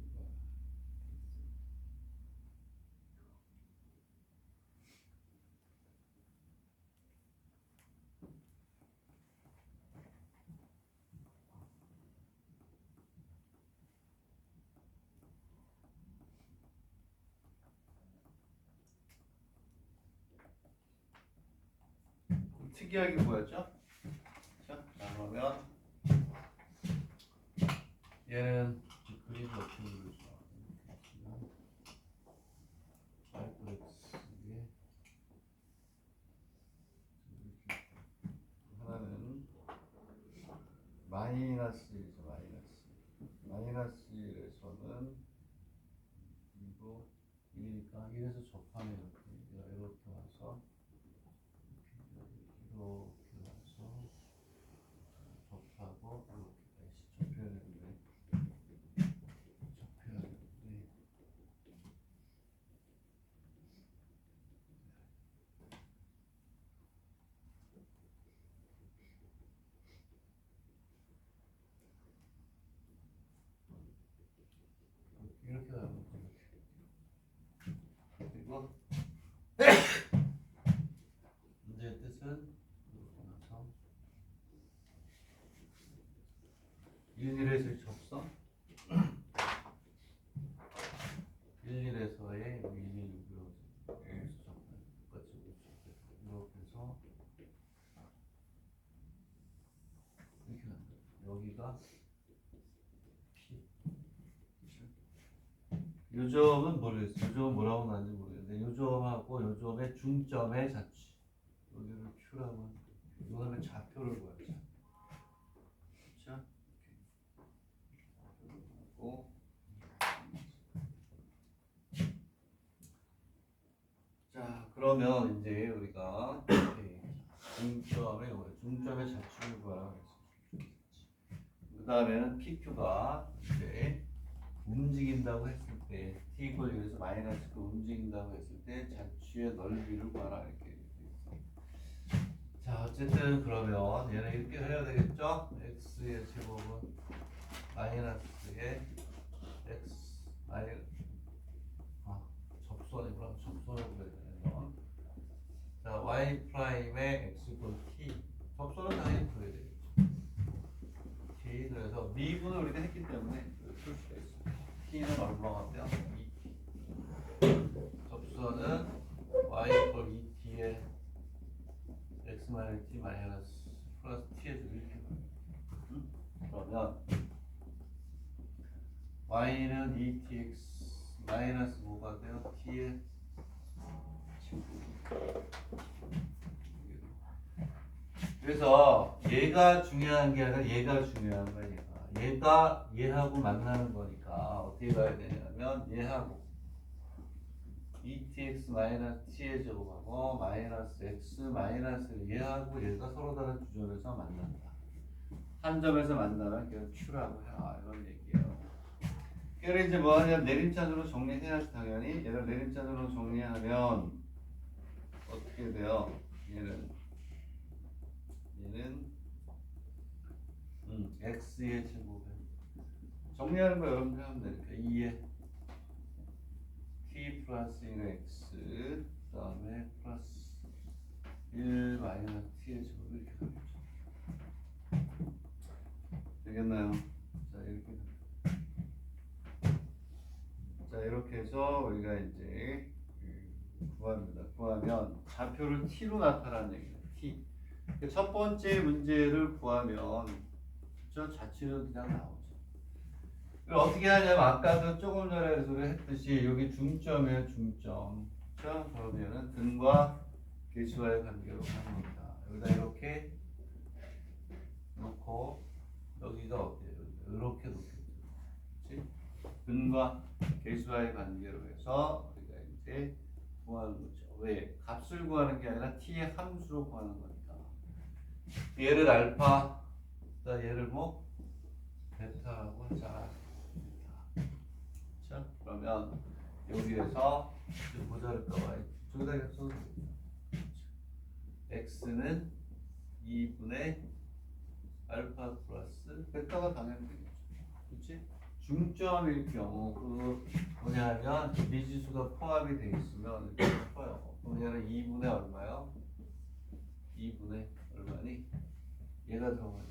Speaker 1: 특이하게 보였죠? 자, 그러면 얘는 그림이 어떻게 마이너스 1이죠. 마이너스 1에서는 이거 1이니까 1에서 접하면 이렇게 와서 이렇게 와서 접하고 이렇게 다시 접혀야 되는데 이렇게 나오는 거죠. 그리고 문제의 뜻은 이렇게 나서 1,1에서의 접선 1,1에서의 1,1,6으로 똑같이 이렇게 해서 이렇게 나온다. 여기가 P. 요점은 모르겠어. 요점은 뭐라고 나는지 모르겠는데 요점하고 요점의 중점의 자취 여기를 Q라고 하는 거예요. 이거는 좌표를 구하자. 그렇죠? 하고 자 그러면 이제 우리가 중점의 자취를 구하라고 했습니다. 그 다음에는 PQ가 이제 움직인다고 했을 때 t 이퀄 1에서 마이너스 그 움직인다고 했을 때 자취의 넓이를 구하라 이렇게 돼 있어. 자 어쨌든 그러면 얘는 이렇게 해야 되겠죠? x의 제곱은 마이너스의 x 접선이구나. 접선을 구해야 되는 건. 자 y 프라임의 x 이퀄 t 접선은 당연히 구해야 되겠죠. t 그래서 미분을 우리가 했기 때문에 풀 수가 있어. t는 얼마가 돼요? 2t. 접선은 y 이퀄 2t에 x 마이너스 t 마이너스 플러스 t에서 이렇게 그러면 y는 2tx 마이너스 뭐가 돼요? t에 그래서 얘가 중요한 게 아니라 얘가 중요한 거야. 얘가 얘하고 만나는 거니까 어떻게 가야 되냐면 얘하고 2tx 마이너스 t의 제곱하고 마이너스 x 마이너스 얘하고 얘가 서로 다른 주점에서 만난다. 한 점에서 만나면 그냥 Q라고 해. 이런 얘기예요. 그래서 이제 뭐 하냐면 내림차순으로 정리해야지 당연히. 얘를 내림차순으로 정리하면 어떻게 돼요? 얘는 x의 제곱에 정리하는 거 여러분들 하면 되니까 2에 t 플러스 1x 그 다음에 플러스 1 마이너스 t의 제곱 이렇게 가겠죠. 되겠나요? 자 이렇게 해서 우리가 이제 구합니다. 구하면 좌표를 t로 나타나는 얘기예요. t. 첫 번째 문제를 구하면 저 자취는 그냥 나오죠. 어떻게 하냐면 아까도 조금 전에 소리 했듯이 여기 중점이에요. 중점. 자 그러면은 등과 개수와의 관계로 가는 겁니다. 여기다 이렇게 놓고 여기가 어때요? 이렇게 놓겠죠. 그렇지? 등과 개수와의 관계로 해서 우리가 이제 구하는 거죠. 왜? 값을 구하는 게 아니라 t의 함수로 구하는 거니까. 얘를 알파, 얘를 뭐 베타라고 하자. 자, 그러면 여기에서 모자랄까봐 저기다 써도 x는 2분의 알파 플러스 베타가 당연히 되겠죠. 그렇지? 중점일 경우 그 뭐냐면 미지수가 포함이 돼 있으면 이렇게 커요. 그럼 얘는 2분의 얼마요? 2분의 얼마니? 얘가 들어가니까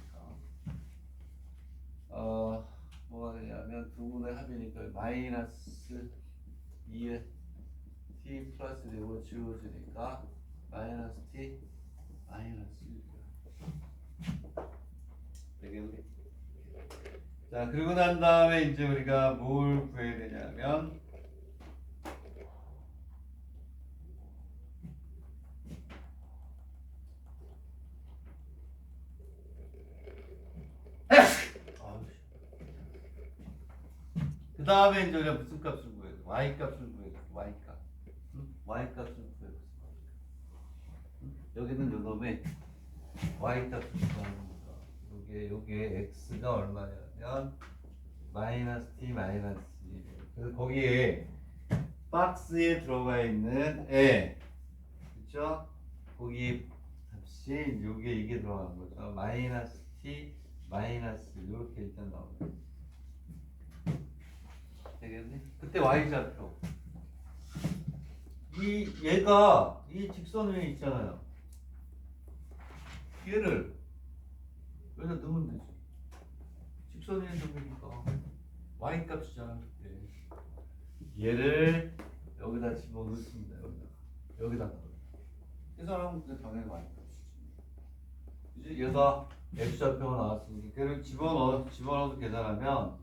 Speaker 1: 뭐가 되냐면 두 분의 합이니까 마이너스 2에 t 플러스 1로 지워지니까 마이너스 t 마이너스 1 되겠네. 자 그리고 난 다음에 이제 우리가 뭘 구해야 되냐면 다음에 이제 우리가 무슨 값을 구해야 돼? y 값을 구해야 돼. y 값. 응? y 값을 구해야 돼. 응? 여기는 요놈의 y 값을 구하는 거야. 요게 x가 얼마냐면 마이너스 t 마이너스 2. 그래서 거기에 박스에 들어가 있는 에, 그렇죠? 거기 값이 요게 이게 들어가는 거죠. 마이너스 t 마이너스 이렇게 일단 나오네. 되겠네? 그때 y좌표. 얘가 이 직선 위에 있잖아요. 얘를 여기다 넣으면 되지. 직선 위에 넣으니까 y 값이잖아 그때. 얘를 여기다 집어넣습니다. 여기다 넣어. 이 사람은 그게 당연히 y 값이지. 이제 얘가 x좌표가 나왔으니까 걔를 집어넣어서 계산하면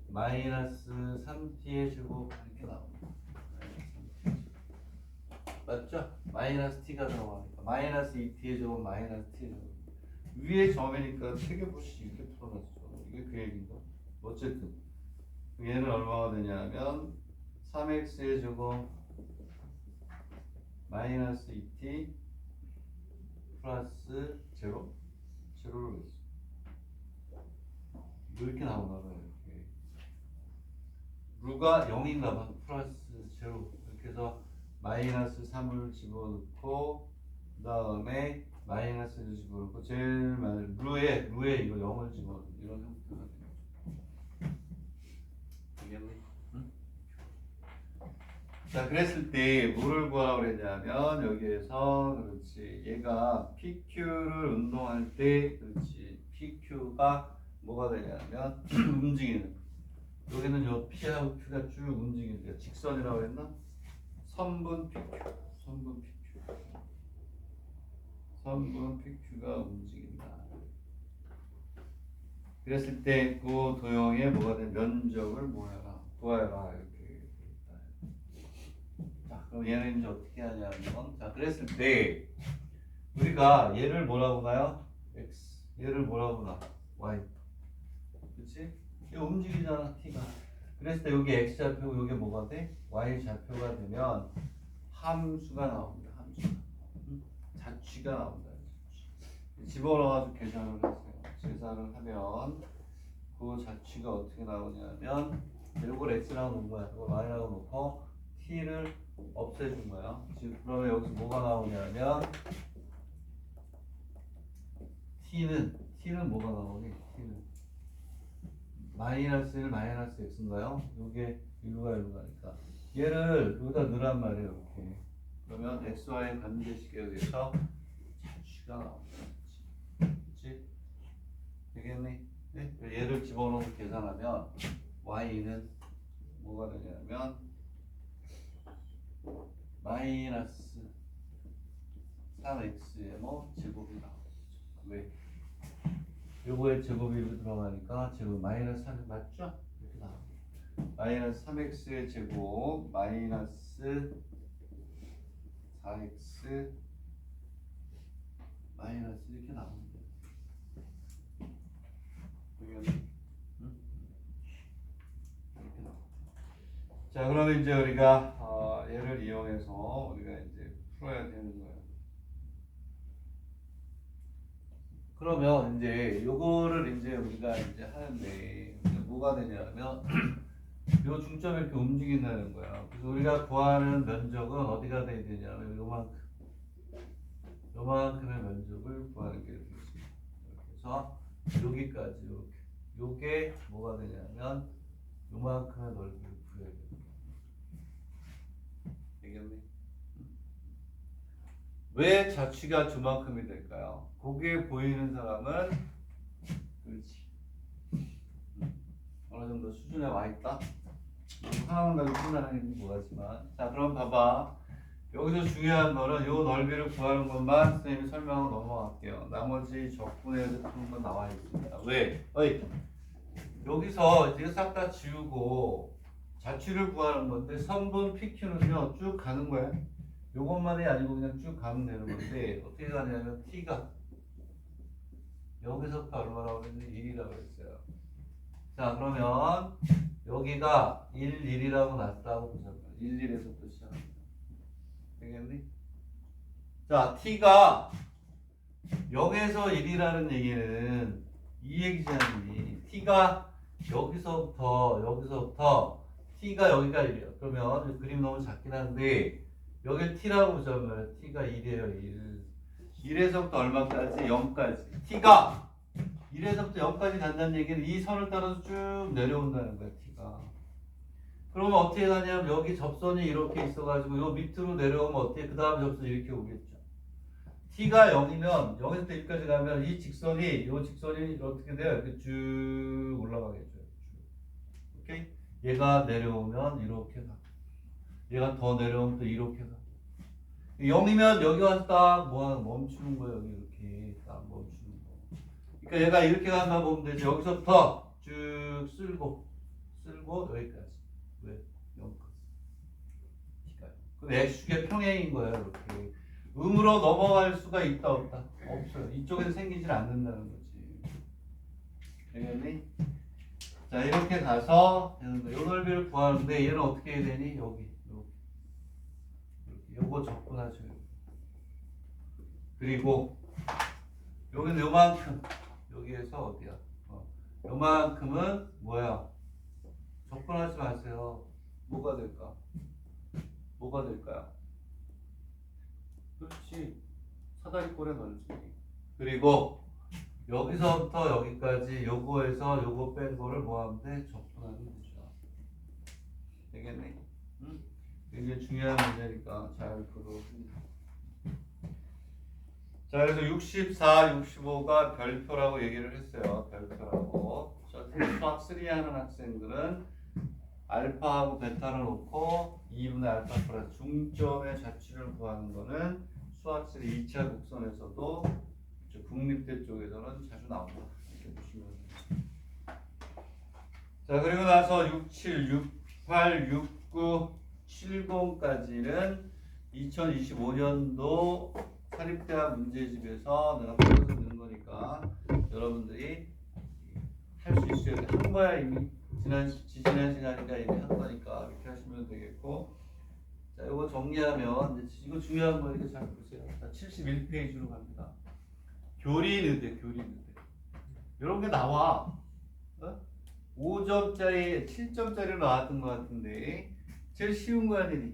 Speaker 1: 마이너스 3t의 제곱 이렇게 나옵니다. 맞죠? 마이너스 t가 들어가니까 마이너스 2t의 제곱 마이너스 t의 제곱 위에 점이니까 세개분씩 이렇게 풀어놨죠. 이게 그 얘기인가? 어쨌든 얘는 얼마가 되냐면 3x의 제곱 마이너스 2t 플러스 제로 제로를 했어. 이렇게 나오나 봐요. 이렇게 루가 0인가 봐. 플러스 제로 이렇게 해서 마이너스 3을 집어넣고 그 다음에 마이너스를 집어넣고 제일 루에 이거 0을 집어넣고 이런 형태가 되는 거죠. 알겠니? 응? 자 그랬을 때 뭐를 구하라고 그랬냐면 여기에서 그렇지 얘가 PQ를 운동할 때 그렇지 PQ가 뭐가 되냐면 움직이는 여기는 요 P하고 Q가 쭉 움직이는 게 직선이라고 했나? 선분 PQ가 움직인다. 그랬을 때 그 도형의 뭐가 된 면적을 구해라 이렇게. 자 그럼 얘는 이제 어떻게 하냐면 자 그랬을 때 우리가 얘를 뭐라고 봐요? x 얘를 뭐라고 봐? y 그렇지? 이거 움직이잖아 t가. 그랬을 때 여기 x 좌표고 여기 뭐가 돼? y 좌표가 되면 함수가 나옵니다. 함수가. 자취가 나온다. 집어넣어가지고 계산을 했어요. 계산을 하면 그 자취가 어떻게 나오냐면 이걸 x라고 놓은 거야. 이걸 y라고 놓고 t를 없애준 거야. 지금 그러면 여기서 뭐가 나오냐면 t는 뭐가 나오니? t는 마이너스 1 마이너스 x인가요? 요게 일루가 가니까 얘를 여기다 넣으란 말이에요. 이렇게 그러면 xy의 관계식에 의해서 자취가 나옵니다. 그렇지? 되겠니? 네? 얘를 집어넣어서 계산하면 y는 뭐가 되냐면 마이너스 3x의 뭐 제곱이 나오죠. 왜? 요거의 제곱이 이렇게 들어가니까 제곱 마이너스 3 맞죠? 이렇게 나옵니다. 마이너스 3x의 제곱 마이너스 4x 마이너스 이렇게 나옵니다. 이렇게 나옵니다. 자 그러면 이제 우리가 얘를 이용해서 우리가 이제 풀어야 되는 거예요. 그러면 이제 요거를 이제 우리가 이제 하는데 뭐가 되냐면 요 중점이 이렇게 움직인다는 거야. 그래서 우리가 구하는 면적은 어디가 돼야 되냐면 요만큼의 면적을 구하는 게 되겠습니다. 그래서 여기까지 이렇게 요게 뭐가 되냐면 요만큼의 넓이를 구해야 돼요. 되겠니? 왜 자취가 저만큼이 될까요? 거기에 보이는 사람은 그렇지 어느 정도 수준에 와 있다. 하나만 가지고 판단하는 게 뭐하지만 자 그럼 봐봐 여기서 중요한 거는 요 넓이를 구하는 것만 선생님이 설명하고 넘어갈게요. 나머지 적분에서 푸는 건 나와 있습니다. 왜? 여기서 이제 싹 다 지우고 자취를 구하는 건데 선분 PQ는요 쭉 가는 거야. 요것만이 아니고 그냥 쭉 가면 되는 건데 어떻게 가냐면 t가 여기서부터 얼마라고 그랬는데 1이라고 했어요. 자 그러면 여기가 1, 1이라고 놨다고 보자고요. 1, 1에서부터 시작합니다. 되겠니? 자, t가 0에서 1이라는 얘기는 이 얘기지 않니? t가 여기서부터 t가 여기가 1이에요. 그러면 그림 너무 작긴 한데 여기 t라고 보자면 t가 1이에요. 1. 1에서부터 얼마까지? 0까지. t가 1에서부터 0까지 간다는 얘기는 이 선을 따라서 쭉 내려온다는 거야, t가. 그러면 어떻게 가냐면 여기 접선이 이렇게 있어가지고 요 밑으로 내려오면 어떻게? 그 다음 접선이 이렇게 오겠죠. t가 0이면 0에서 1까지 가면 이 직선이 어떻게 돼요? 이렇게 쭉 올라가겠죠. 쭉. 오케이? 얘가 내려오면 이렇게 가. 얘가 더 내려오면 또 이렇게 가. 0이면 여기 와서 딱 멈추는 거예요. 여기 이렇게 딱 멈추는 거. 그러니까 얘가 이렇게 간다 보면 되죠. 여기서부터 쭉 쓸고 여기까지. 왜? 0까지. 그럼 x축의 평행인 거예요. 이렇게. 음으로 넘어갈 수가 있다 없다? 없어요. 이쪽에서 생기질 않는다는 거지. 되겠니? 자, 이렇게 가서 이 넓이를 구하는데 얘는 어떻게 해야 되니? 여기. 요거 접근하셔요. 그리고 여기는 요만큼. 여기에서 어디야? 요만큼은 뭐야? 접근하지 마세요. 뭐가 될까? 뭐가 될까요? 그렇지. 사다리꼴의 넓이. 그리고 여기서부터 여기까지 요거에서 요거 뺀 거를 뭐 하면 돼? 접근하면 되죠. 되겠네? 응? 굉장히 중요한 문제니까 잘 풀어. 자, 그래서 64, 65가 별표라고 얘기를 했어요. 별표라고. 수학 3 하는 학생들은 알파하고 베타를 놓고 2분의 알파 플러스 중점의 자취를 구하는 거는 수학 3 2차 국선에서도 국립대 쪽에서는 자주 나온다. 이렇게 보시면 돼요. 자, 그리고 나서 67, 68, 69, 70까지는 2025년도 사립대학 문제집에서 내가 풀어서 넣은 거니까 여러분들이 할 수 있어요. 한 거야 이미. 지난 시간이니까 이미 한 거니까 이렇게 하시면 되겠고. 자, 이거 정리하면 이거 중요한 거 이렇게 잘 보세요. 자, 71페이지로 갑니다. 교리의대. 이런 게 나와. 5점짜리, 7점짜리로 나왔던 것 같은데 제일 쉬운 거 아니니?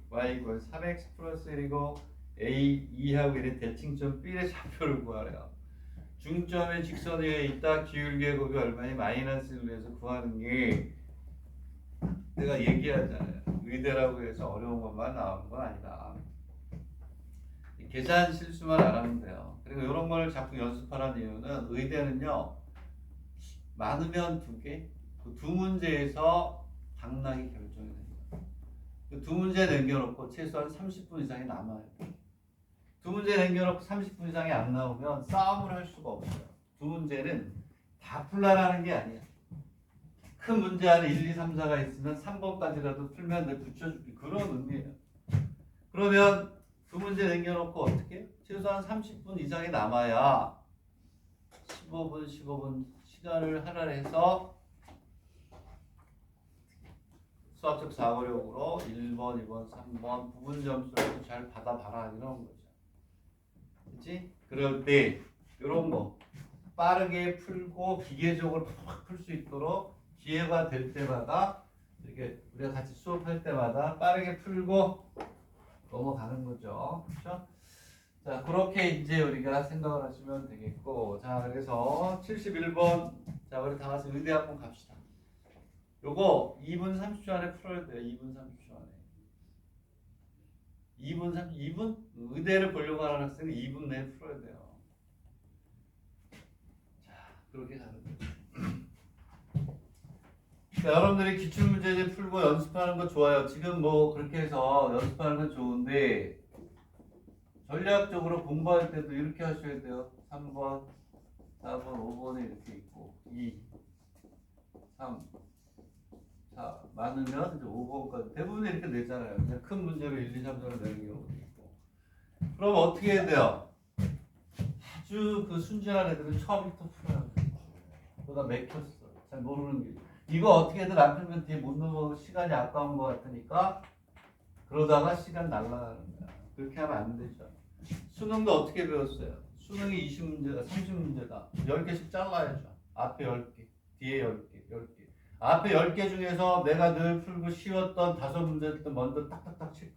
Speaker 1: y 이퀄 3x 플러스 1이고 a 2하고 1의 대칭점 b의 좌표를 구하래요. 중점의 직선 위에 있다. 기울기의 곱이 얼마니? 마이너스 1로 해서 구하는 게 내가 얘기하잖아요. 의대라고 해서 어려운 것만 나오는 건 아니다. 계산 실수만 안 하면 돼요. 그리고 이런 걸 자꾸 연습하라는 이유는 의대는요. 많으면 2개, 그 2문제에서 당락이 결정이 됩니다. 그 2문제 남겨놓고 최소한 30분 이상이 남아요. 2문제 남겨놓고 30분 이상이 안 나오면 싸움을 할 수가 없어요. 2문제는 다 풀라라는 게 아니야. 큰 문제 안에 1, 2, 3, 4가 있으면 3번까지라도 풀면 내 붙여줄게. 그런 의미예요. 그러면 2문제 남겨놓고 어떻게? 최소한 30분 이상이 남아야 15분 시간을 할애해서 수학적 사고력으로 1번, 2번, 3번 부분 점수를 잘 받아봐라 이런 거죠. 그렇지? 그럴 때 이런 거 빠르게 풀고 기계적으로 팍 풀 수 있도록 기회가 될 때마다 이렇게 우리가 같이 수업할 때마다 빠르게 풀고 넘어가는 거죠. 그렇죠? 자, 그렇게 이제 우리가 생각을 하시면 되겠고, 자, 그래서 71번, 자, 우리 다 같이 의대 한번 갑시다. 요거 2분 30초 안에 풀어야 돼요. 2분 30초 안에. 2분? 의대를 보려고 하는 학생은 2분 내에 풀어야 돼요. 자, 그렇게 가는 거죠. 자, 여러분들이 기출문제집 풀고 연습하는 거 좋아요. 지금 뭐 그렇게 해서 연습하는 건 좋은데 전략적으로 공부할 때도 이렇게 하셔야 돼요. 3번, 4번, 5번에 이렇게 있고 2, 3, 4 많으면 이제 5번까지 대부분 이렇게 내잖아요. 그냥 큰 문제로 1, 2, 3번을 내는 경우도 있고. 그럼 어떻게 해야 돼요? 아주 그 순진한 애들은 처음부터 풀어야 돼요. 그러다 맥혔어. 잘 모르는 게. 이거 어떻게든 안 풀면 뒤에 못 넣어 시간이 아까운 것 같으니까 그러다가 시간 날라가는 거야. 그렇게 하면 안 되죠. 수능도 어떻게 배웠어요? 수능이 20문제가 30문제다. 10개씩 잘라야죠. 앞에 10개, 뒤에 10개, 10개. 앞에 10개 중에서 내가 늘 풀고 쉬웠던 5문제들 먼저 딱딱딱 체크.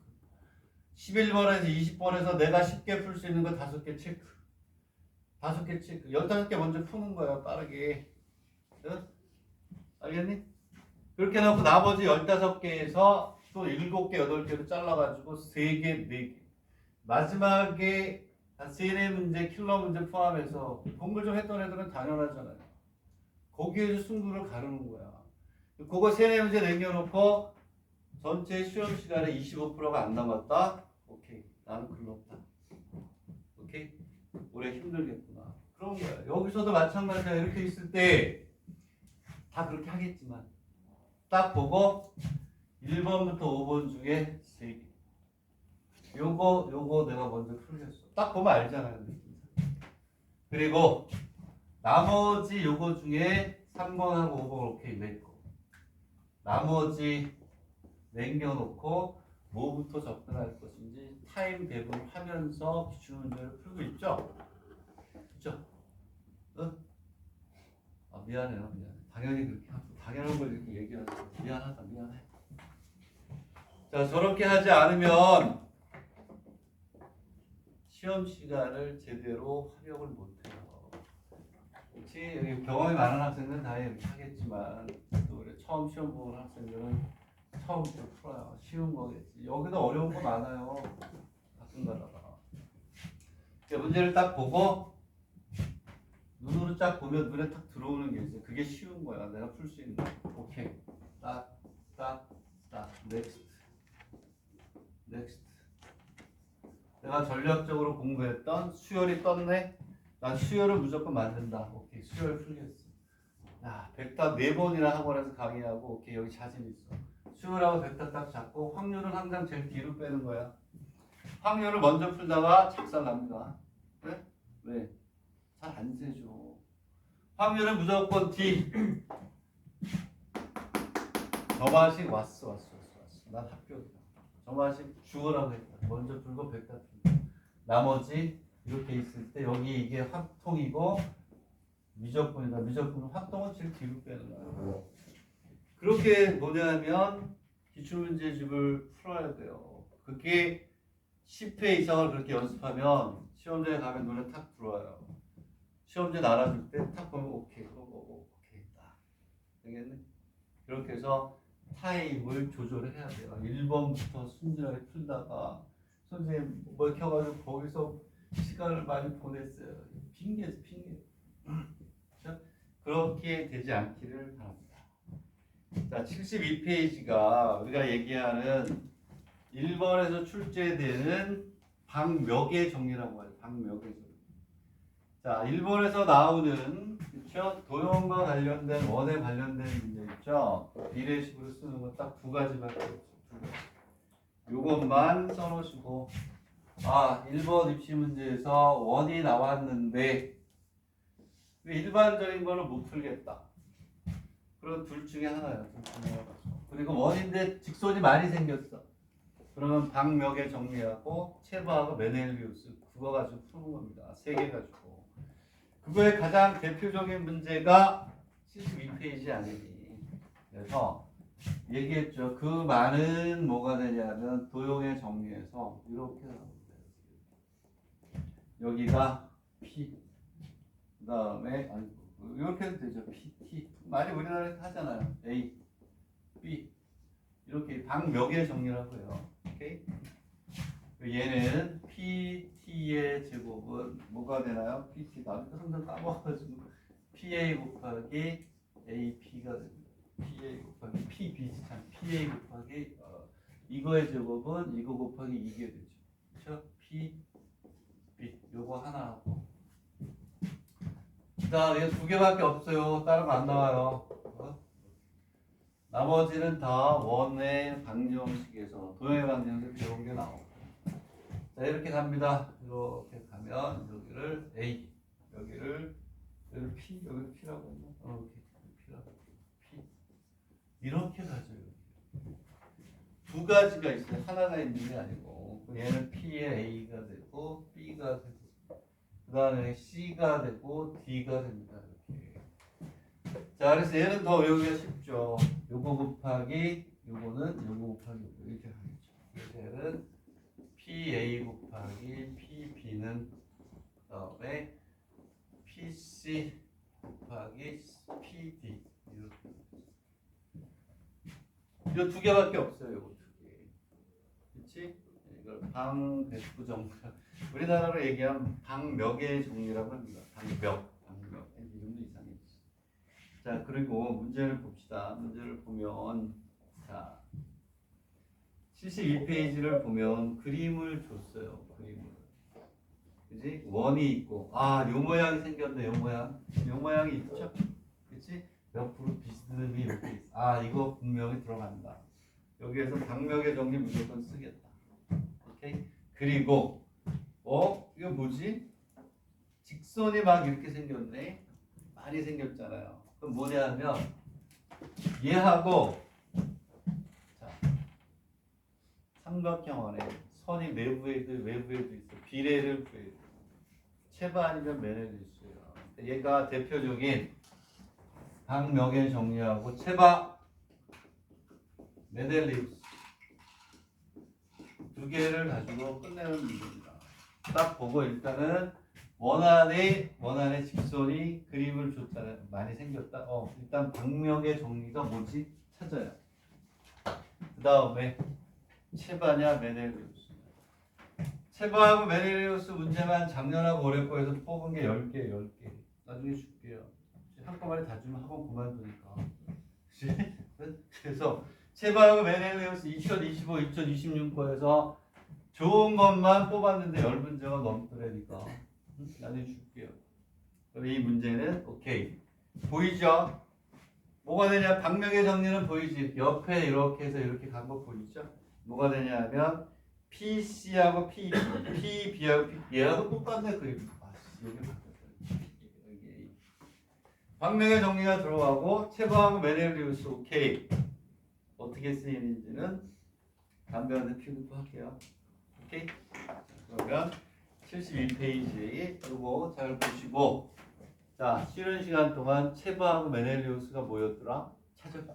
Speaker 1: 11번에서 20번에서 내가 쉽게 풀 수 있는 거 5개 체크. 5개 체크. 15개 먼저 푸는 거야, 빠르게. 응? 알겠니? 그렇게 해놓고 나머지 15개에서 또 7개, 8개로 잘라가지고 3개, 4개. 마지막에 한 3, 4문제, 킬러 문제 포함해서 공부를 좀 했던 애들은 당연하잖아요. 거기에서 승부를 가르는 거야. 그거 3, 4문제 남겨놓고 전체 시험 시간에 25%가 안 남았다? 오케이. 나는 글렀다. 오케이? 올해 힘들겠구나. 그런 거야. 여기서도 마찬가지야. 이렇게 있을 때 다 그렇게 하겠지만 딱 보고 1번부터 5번 중에 3개. 요거 내가 먼저 풀겠어. 딱 보면 알잖아요. 그리고 나머지 요거 중에 3번하고 5번 오케이 내 거. 나머지 남겨놓고 뭐부터 접근할 것인지 타임 대분을 하면서 기출문제를 풀고 있죠? 그죠? 응? 아, 미안해요. 미안해. 당연히 그렇게 하고 당연한 걸 이렇게 얘기하죠. 미안하다. 미안해. 자, 저렇게 하지 않으면 시험 시간을 제대로 활용을 못해요. 혹시 경험이 많은 학생들은 다 이렇게 하겠지만 또 우리 처음 시험 보는 학생들은 처음부터 풀어요. 쉬운 거겠지. 여기도 어려운 거 많아요. 가끔 가다가. 문제를 딱 보고 눈으로 쫙 보면 눈에 딱 들어오는 게 있어요. 그게 쉬운 거야. 내가 풀 수 있는 거. 오케이. 딱, 넥스트. 내가 전략적으로 공부했던 수열이 떴네. 난 수열을 무조건 만든다. 오케이. 수열 풀겠어. 야, 백답 4번이나 학원에서 강의하고 오케이. 여기 자신 있어. 수열하고 백답 딱 잡고 확률은 항상 제일 뒤로 빼는 거야. 확률을 먼저 풀다가 작살납니다. 왜? 왜? 잘 안 세죠. 확률은 무조건 D. 저마식 왔어. 난 합격이다. 저마식 주어라고 했다. 먼저 풀고 백답 풀고. 나머지 이렇게 있을 때 여기 이게 확통이고 미적분이다. 미적분은 확통은 제일 뒤로 빼는 거야. 그렇게 뭐냐면 기출문제집을 풀어야 돼요. 그게 10회 이상을 그렇게 연습하면 시험장에 가면 눈에 탁 들어와요. 시험지 나눠줄 때 탁 보면 오케이, 오케이, 딱. 되겠네? 그렇게 해서 타임을 조절을 해야 돼요. 1번부터 순진하게 풀다가 선생님 뭐 켜가지고 거기서 시간을 많이 보냈어요. 핑계지, 핑계. 그렇게 되지 않기를 바랍니다. 자, 72페이지가 우리가 얘기하는 1번에서 출제되는 방몇의 정리라고 하죠. 방몇의 정리. 자, 1번에서 나오는 그렇죠? 도형과 관련된 원에 관련된 문제 있죠? 비례식으로 쓰는 건 딱 2가지밖에 없어요. 2가지. 요것만 써놓으시고 1번 입시 문제에서 원이 나왔는데 일반적인 거는 못 풀겠다. 그럼 둘 중에 하나예요. 그리고 원인데 직선이 많이 생겼어. 그러면 방몇의 정리하고 체부하고 메넬비우스 그거 가지고 푸는 겁니다. 3개 가지고. 그거의 가장 대표적인 문제가 72페이지 아니니. 그래서 얘기했죠. 그 많은 뭐가 되냐면 도형의 정리에서 이렇게 나옵니다. 여기가 P 그 다음에 이렇게 해도 되죠. P, T 많이 우리나라에서 하잖아요. A, B 이렇게 방몇의 정리를 하고요. 오케이? 얘는 PT의 제곱은 뭐가 되나요? PT가 항상 까먹어가지고 PA 곱하기 AP가 됩니다. PA 곱하기 PB 참 PA 곱하기 이거의 제곱은 이거 곱하기 이게 되죠. 그렇죠? P, B 요거 하나 하고 자, 얘 2개밖에 없어요. 다른 거 안 나와요. 나머지는 다 원의 방정식에서 도형의 방정식 배운 게 나오고 자, 이렇게 갑니다. 이렇게 가면 여기를 A, 여기를 P, 여기를 P라고 했나? 이렇게 P라고 P. 이렇게 가져요. 두 가지가 있어요. 하나가 있는 게 아니고 얘는 P의 A가 되고 B가 되고 그 다음에 C가 되고 D가 됩니다. 이렇게. 자, 그래서 얘는 더 외우기가 쉽죠. 요거 곱하기 요거는 요거 곱하기 요거 이렇게 하겠죠. 그래서 얘는 PA 곱하기 PB는 그 다음에 PC 곱하기 PD 이렇게. 이거 두 개밖에 없어요. 이거 두 개. 그렇지? 이걸 방백부 정리. 우리나라로 얘기하면 방멱의 정리라고 합니다. 방멱. 이름도 이상했지. 자, 그리고 문제를 봅시다. 문제를 보면 자 72페이지를 보면 그림을 줬어요. 그림을. 그지? 원이 있고 요 모양이 생겼네. 요 모양이 있죠? 그치? 옆으로 비스듬히 이렇게 있어. 이거 분명히 들어간다. 여기에서 방명의 정리 무조건 쓰겠다. 오케이? 그리고 이거 뭐지? 직선이 막 이렇게 생겼네. 많이 생겼잖아요. 그럼 뭐냐 하면 얘하고 자, 삼각형 안에 선이 내부에도 외부에도 있어. 비례를 구해요. 체바 아니면 메네리우스예요. 얘가 대표적인 방명의 정리하고 체바 메넬리우스 두 개를 가지고 끝내는 문제입니다. 딱 보고 일단은 원안에 직선이 그림을 줬잖아요. 많이 생겼다. 일단 방명의 정리가 뭔지 찾아요. 그 다음에 체바냐 메넬리우스. 체바하고 메넬리우스 문제만 작년하고 올해 거에서 뽑은 게 10개. 나중에 줄게요. 한꺼번에 다 주면 학원 그만두니까. 그래서 체바하고 메넬리우스 2025, 2026 거에서 좋은 것만 뽑았는데 10문제가 넘더라니까. 나중에 줄게요. 그럼 이 문제는 오케이. 보이죠? 뭐가 되냐? 방명의 정리는 보이지? 옆에 이렇게 해서 이렇게 간 거 보이죠? 뭐가 되냐 하면 PC하고 PB, PB하고 PB 얘하고 똑같네 그림. 여기 여기 방명의 정리가 들어가고 체바하고 메넬리우스 오케이. 어떻게 쓰이는지는 담배한테 피우고 할게요. 오케이? 그러면 71페이지 이거 잘 보시고 자 쉬는 시간 동안 체바하고 메넬리우스가 뭐였더라? 찾아봐.